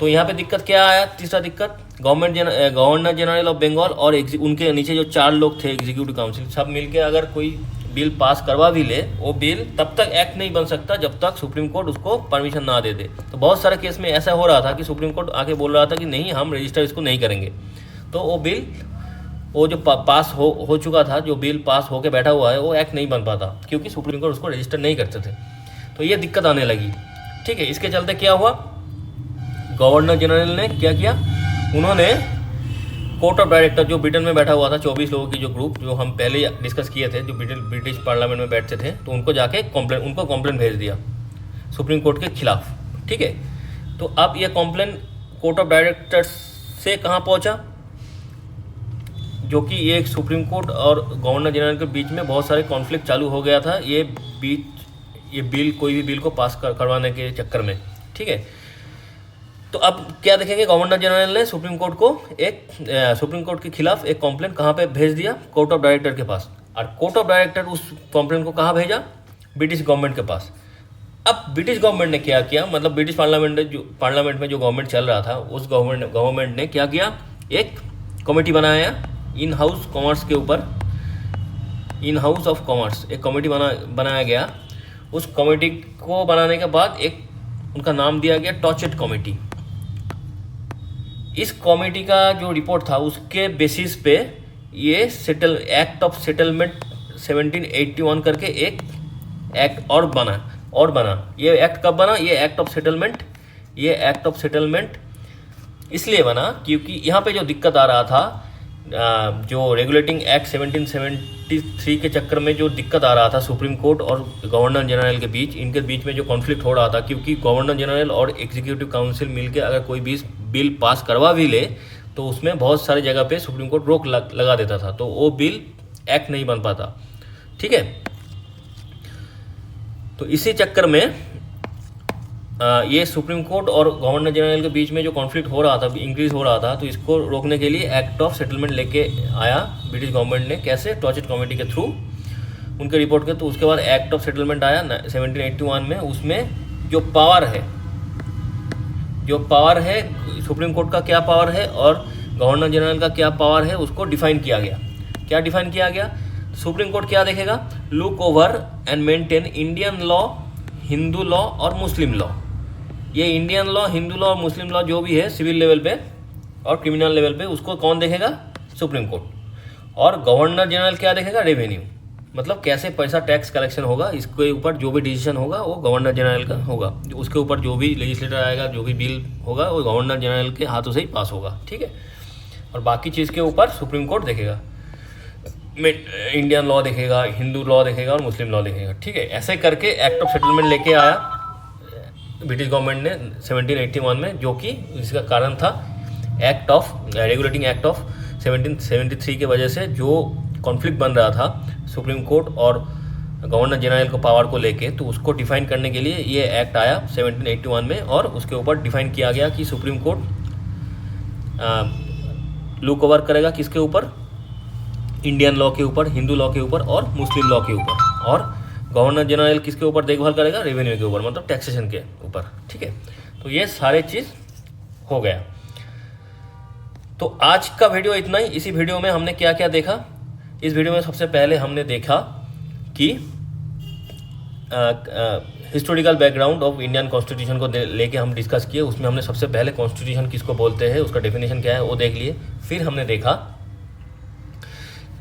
Speaker 1: तो यहाँ पे दिक्कत क्या आया? तीसरा दिक्कत, गवर्नर जनरल ऑफ बंगाल और उनके नीचे जो 4 लोग थे एग्जीक्यूटिव काउंसिल, सब मिलके अगर कोई बिल पास करवा भी ले, वो बिल तब तक एक्ट नहीं बन सकता जब तक सुप्रीम कोर्ट उसको परमिशन ना दे दे। तो बहुत सारे केस में ऐसा हो रहा था कि सुप्रीम कोर्ट आके बोल रहा था कि नहीं, हम रजिस्टर इसको नहीं करेंगे। तो वो जो पास हो चुका था, जो बिल पास होके बैठा हुआ है, वो एक्ट नहीं बन पाता, क्योंकि सुप्रीम कोर्ट उसको रजिस्टर नहीं करते थे। तो ये दिक्कत आने लगी। ठीक है, इसके चलते क्या हुआ, गवर्नर जनरल ने क्या किया, उन्होंने कोर्ट ऑफ डायरेक्टर, जो ब्रिटेन में बैठा हुआ था, 24 लोगों की जो ग्रुप, जो हम पहले डिस्कस किए थे, जो ब्रिटिश पार्लियामेंट में बैठते थे, तो उनको जाके कॉम्प्लेन भेज दिया सुप्रीम कोर्ट के खिलाफ। ठीक है, तो अब ये कॉम्प्लेन कोर्ट ऑफ डायरेक्टर्स से कहाँ पहुँचा, जो कि एक सुप्रीम कोर्ट और गवर्नर जनरल के बीच में बहुत सारे कॉन्फ्लिक्ट चालू हो गया था ये बिल, कोई भी बिल को पास करवाने के चक्कर में। ठीक है, तो अब क्या देखेंगे, गवर्नर जनरल ने सुप्रीम कोर्ट के खिलाफ एक कॉम्प्लेन कहाँ पे भेज दिया, कोर्ट ऑफ डायरेक्टर के पास। और कोर्ट ऑफ डायरेक्टर उस कॉम्प्लेन को कहाँ भेजा, ब्रिटिश गवर्नमेंट के पास। अब ब्रिटिश गवर्नमेंट ने क्या किया, मतलब ब्रिटिश पार्लियामेंट में जो गवर्नमेंट चल रहा था, उस गवर्नमेंट ने क्या किया, एक कमेटी बनाया इन हाउस कॉमर्स के ऊपर, इन हाउस ऑफ कॉमर्स एक कमेटी बनाया गया। उस कमेटी को बनाने के बाद एक उनका नाम दिया गया टॉचेट कमेटी। इस कमेटी का जो रिपोर्ट था उसके बेसिस पे ये एक्ट ऑफ सेटलमेंट 1781 करके एक एक्ट और बना। ये एक्ट कब बना? ये एक्ट ऑफ सेटलमेंट इसलिए बना क्योंकि यहाँ पे जो दिक्कत आ रहा था, जो रेगुलेटिंग एक्ट 1773 के चक्कर में जो दिक्कत आ रहा था सुप्रीम कोर्ट और गवर्नर जनरल के बीच, इनके बीच में जो कॉन्फ्लिक्ट हो रहा था, क्योंकि गवर्नर जनरल और एग्जीक्यूटिव काउंसिल मिलकर अगर कोई भी बिल पास करवा भी ले तो उसमें बहुत सारी जगह पे सुप्रीम कोर्ट रोक लगा देता था, तो वो बिल एक्ट नहीं बन पाता। ठीक है, तो इसी चक्कर में ये सुप्रीम कोर्ट और गवर्नर जनरल के बीच में जो कॉन्फ्लिक्ट हो रहा था, इंक्रीज हो रहा था, तो इसको रोकने के लिए एक्ट ऑफ सेटलमेंट लेके आया ब्रिटिश गवर्नमेंट ने। कैसे? टॉचेट कमेटी के थ्रू उनके रिपोर्ट के। तो उसके बाद एक्ट ऑफ सेटलमेंट आया 1781 में। उसमें जो पावर है सुप्रीम कोर्ट का क्या पावर है और गवर्नर जनरल का क्या पावर है उसको डिफाइन किया गया। क्या डिफाइन किया गया? सुप्रीम कोर्ट क्या देखेगा? Look over and maintain Indian law, Hindu law और मुस्लिम लॉ। ये इंडियन लॉ, हिंदू लॉ और मुस्लिम लॉ जो भी है सिविल लेवल पे और क्रिमिनल लेवल पे, उसको कौन देखेगा? Supreme court. और गवर्नर जनरल क्या देखेगा? रेवेन्यू, मतलब कैसे पैसा टैक्स कलेक्शन होगा, इसके ऊपर जो भी डिसीजन होगा वो गवर्नर जनरल का होगा। उसके ऊपर जो भी लेजिस्लेटर आएगा, जो भी बिल होगा वो गवर्नर जनरल के हाथों से ही पास होगा। ठीक है, और बाकी चीज़ के ऊपर सुप्रीम कोर्ट देखेगा, इंडियन लॉ देखेगा, हिंदू लॉ देखेगा और मुस्लिम लॉ देखेगा। ठीक है, ऐसे करके एक्ट ऑफ सेटलमेंट लेके आया ब्रिटिश गवर्नमेंट ने 1781 में, जो कि इसका कारण था रेगुलेटिंग एक्ट ऑफ 1773 की वजह से जो कॉन्फ्लिक्ट बन रहा था सुप्रीम कोर्ट और गवर्नर जनरल को पावर को लेके, तो उसको डिफाइन करने के लिए ये एक्ट आया 1781 में। और उसके ऊपर डिफाइन किया गया कि सुप्रीम कोर्ट लुक ओवर करेगा किसके ऊपर? इंडियन लॉ के ऊपर, हिंदू लॉ के ऊपर और मुस्लिम लॉ के ऊपर। और गवर्नर जनरल किसके ऊपर देखभाल करेगा? रेवेन्यू के ऊपर, मतलब टैक्सेशन के ऊपर। ठीक है, तो ये सारे चीज़ हो गया। तो आज का वीडियो इतना ही। इसी वीडियो में हमने क्या क्या देखा? इस वीडियो में सबसे पहले हमने देखा कि historical background of Indian constitution को लेके हम डिस्कस किए। उसमें हमने सबसे पहले कॉन्स्टिट्यूशन किसको बोलते हैं, उसका डेफिनेशन क्या है वो देख लिए। फिर हमने देखा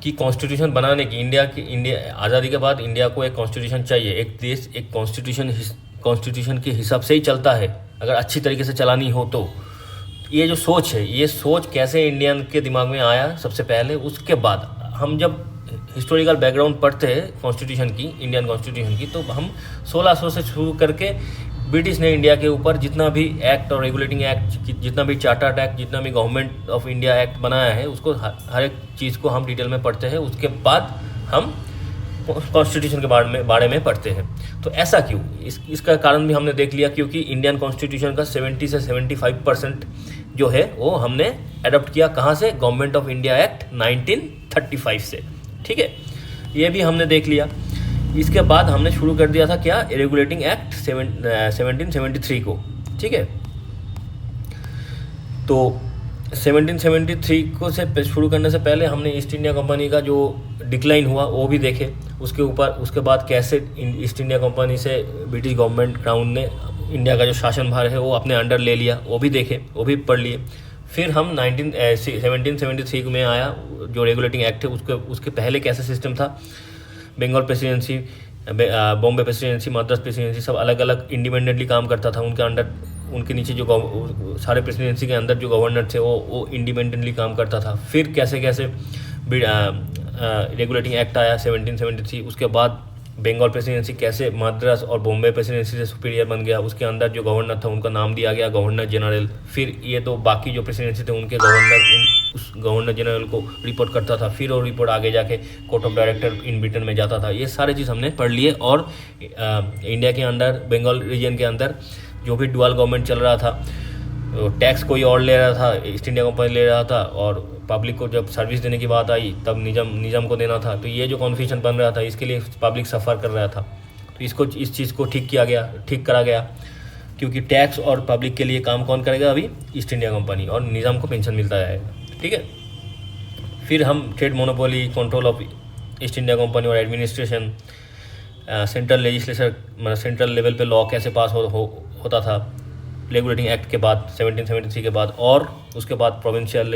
Speaker 1: कि कॉन्स्टिट्यूशन बनाने की इंडिया आज़ादी के बाद इंडिया को एक कॉन्स्टिट्यूशन चाहिए। एक देश एक कॉन्स्टिट्यूशन के हिसाब से ही चलता है, अगर अच्छी तरीके से चलानी हो तो। ये जो सोच है, ये सोच कैसे इंडियन के दिमाग में आया सबसे पहले। उसके बाद हम जब हिस्टोरिकल बैकग्राउंड पढ़ते हैं कॉन्स्टिट्यूशन की, इंडियन कॉन्स्टिट्यूशन की, तो हम 1600 से शुरू करके ब्रिटिश ने इंडिया के ऊपर जितना भी एक्ट और रेगुलेटिंग एक्ट, जितना भी चार्टर्ड एक्ट, जितना भी गवर्नमेंट ऑफ इंडिया एक्ट बनाया है, उसको हर एक चीज़ को हम डिटेल में पढ़ते हैं। उसके बाद हम कॉन्स्टिट्यूशन के बारे में पढ़ते हैं। तो ऐसा क्यों? इसका कारण भी हमने देख लिया, क्योंकि इंडियन कॉन्स्टिट्यूशन का 70 से 75% जो है वो हमने अडॉप्ट किया कहाँ से? गवर्नमेंट ऑफ इंडिया एक्ट 1935 से। ठीक है, ये भी हमने देख लिया। इसके बाद हमने शुरू कर दिया था क्या? रेगुलेटिंग एक्ट 1773 को। ठीक है, तो 1773 को से शुरू करने से पहले हमने ईस्ट इंडिया कंपनी का जो डिक्लाइन हुआ वो भी देखे। उसके बाद कैसे ईस्ट इंडिया कंपनी से ब्रिटिश गवर्नमेंट क्राउन ने इंडिया का जो शासन भार है वो अपने अंडर ले लिया, वो भी देखे, वो भी पढ़ लिए। फिर हम 1773 में आया जो रेगुलेटिंग एक्ट है, उसके पहले कैसा सिस्टम था? Bengal presidency, Bombay presidency, Madras presidency सब अलग अलग इंडिपेंडेंटली काम करता था। उनके अंडर, उनके नीचे जो सारे प्रेसिडेंसी के अंदर जो गवर्नर थे वो इंडिपेंडेंटली काम करता था। फिर कैसे रेगुलेटिंग एक्ट आया 1773। उसके बाद बंगाल प्रेसिडेंसी कैसे मद्रास और बॉम्बे प्रेसिडेंसी से सुपीरियर बन गया। उसके अंदर जो गवर्नर था उनका नाम दिया गया गवर्नर जनरल। फिर ये तो बाकी जो प्रेसिडेंसी थे उनके उस गवर्नर जनरल को रिपोर्ट करता था। फिर वो रिपोर्ट आगे जाके court of director in Britain में जाता था। ये सारी चीज़ हमने पढ़ लिए। और इंडिया के अंदर, बंगाल रीजन के अंदर जो भी डुअल गवर्नमेंट चल रहा था, टैक्स कोई और ले रहा था, ईस्ट इंडिया कंपनी ले रहा था, और पब्लिक को जब सर्विस देने की बात आई तब निज़ाम को देना था। तो ये जो कन्फ्यूजन बन रहा था, इसके लिए पब्लिक सफ़र कर रहा था। तो इस चीज़ को ठीक करा गया, क्योंकि टैक्स और पब्लिक के लिए काम कौन करेगा? अभी ईस्ट इंडिया कंपनी, और निज़ाम को पेंशन मिलता जाएगा। ठीक है, फिर हम trade monopoly, control of east India company और एडमिनिस्ट्रेशन, सेंट्रल लेजिस्लेचर मतलब सेंट्रल लेवल पे लॉ कैसे पास होता था रेगुलेटिंग एक्ट के बाद 1773 के बाद, और उसके बाद प्रोविंशियल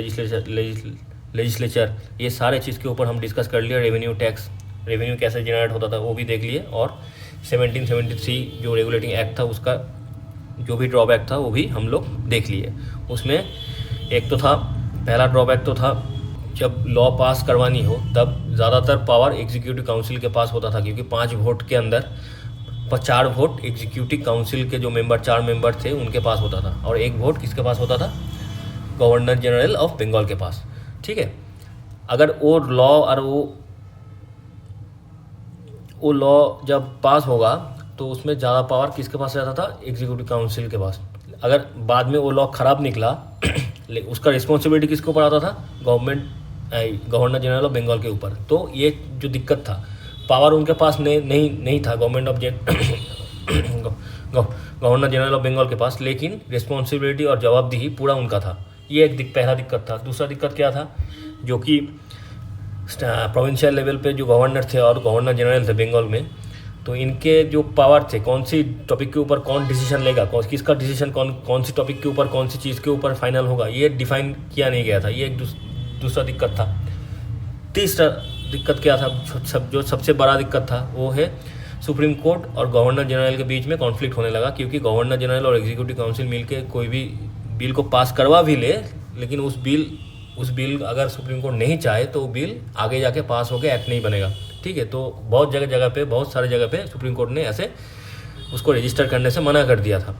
Speaker 1: लेजिस्लेचर, ये सारे चीज़ के ऊपर हम डिस्कस कर लिए। रेवेन्यू टैक्स, रेवेन्यू कैसे जनरेट होता था वो भी देख लिए, और 1773 जो रेगुलेटिंग एक्ट था उसका जो भी ड्रॉबैक था वो भी हम लोग देख लिए। उसमें एक तो था, पहला ड्रॉबैक तो था जब लॉ पास करवानी हो तब ज़्यादातर पावर एग्जीक्यूटिव काउंसिल के पास होता था, क्योंकि 5 वोट के अंदर 4 वोट एग्जीक्यूटिव काउंसिल के जो मेंबर 4 मेंबर थे उनके पास होता था, और 1 वोट किसके पास होता था, गवर्नर जनरल ऑफ बंगाल के पास। ठीक है, अगर वो लॉ और वो लॉ जब पास होगा तो उसमें ज़्यादा पावर किसके पास रहता था, एग्जीक्यूटिव काउंसिल के पास। अगर बाद में वो लॉ ख़राब निकला उसका रिस्पॉन्सिबिलिटी किसके ऊपर आता था, गवर्नर जनरल ऑफ बंगाल के ऊपर। तो ये जो दिक्कत था, पावर उनके पास नहीं था government of governor general of Bengal के पास, लेकिन रिस्पॉन्सिबिलिटी और जवाबदेही पूरा उनका था। ये एक पहला दिक्कत था। दूसरा दिक्कत क्या था, जो कि प्रोविंशियल लेवल पे जो गवर्नर थे और गवर्नर जनरल थे बंगाल में, तो इनके जो पावर थे, कौन सी टॉपिक के ऊपर कौन डिसीजन लेगा, किसका डिसीजन कौन सी टॉपिक के ऊपर कौन सी चीज़ के ऊपर फाइनल होगा, ये डिफाइन किया नहीं गया था। ये एक दूसरा दिक्कत था। तीसरा दिक्कत क्या था, जो सबसे बड़ा दिक्कत था वो है सुप्रीम कोर्ट और गवर्नर जनरल के बीच में कॉन्फ्लिक्ट होने लगा, क्योंकि गवर्नर जनरल और एग्जीक्यूटिव काउंसिल मिलके कोई भी बिल को पास करवा भी ले, लेकिन उस बिल अगर सुप्रीम कोर्ट नहीं चाहे तो बिल आगे जाके पास होकर एक्ट नहीं बनेगा। ठीक है, तो बहुत सारे जगह पे सुप्रीम कोर्ट ने ऐसे उसको रजिस्टर करने से मना कर दिया था।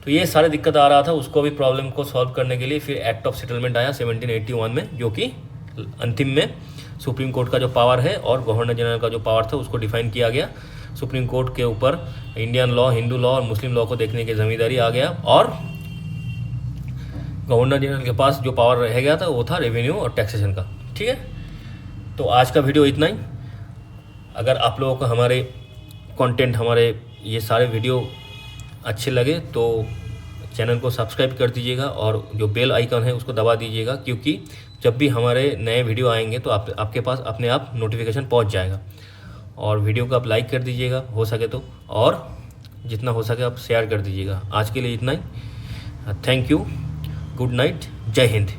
Speaker 1: तो ये सारे दिक्कत आ रहा था, उसको भी प्रॉब्लम को सॉल्व करने के लिए फिर एक्ट ऑफ सेटलमेंट आया 1781 में, जो कि अंतिम में सुप्रीम कोर्ट का जो पावर है और गवर्नर जनरल का जो पावर था उसको डिफाइन किया गया। सुप्रीम कोर्ट के ऊपर इंडियन लॉ, हिंदू लॉ और मुस्लिम लॉ को देखने की जिम्मेदारी आ गया, और गवर्नर जनरल के पास जो पावर रह गया था वो था रेवेन्यू और टैक्सेशन का। ठीक है, तो आज का वीडियो इतना ही। अगर आप लोगों को हमारे कंटेंट, हमारे ये सारे वीडियो अच्छे लगे तो चैनल को सब्सक्राइब कर दीजिएगा, और जो बेल आइकन है उसको दबा दीजिएगा, क्योंकि जब भी हमारे नए वीडियो आएंगे तो आपके पास अपने आप नोटिफिकेशन पहुंच जाएगा। और वीडियो को आप लाइक कर दीजिएगा हो सके तो, और जितना हो सके आप शेयर कर दीजिएगा। आज के लिए इतना ही। थैंक यू, गुड नाइट, जय हिंद।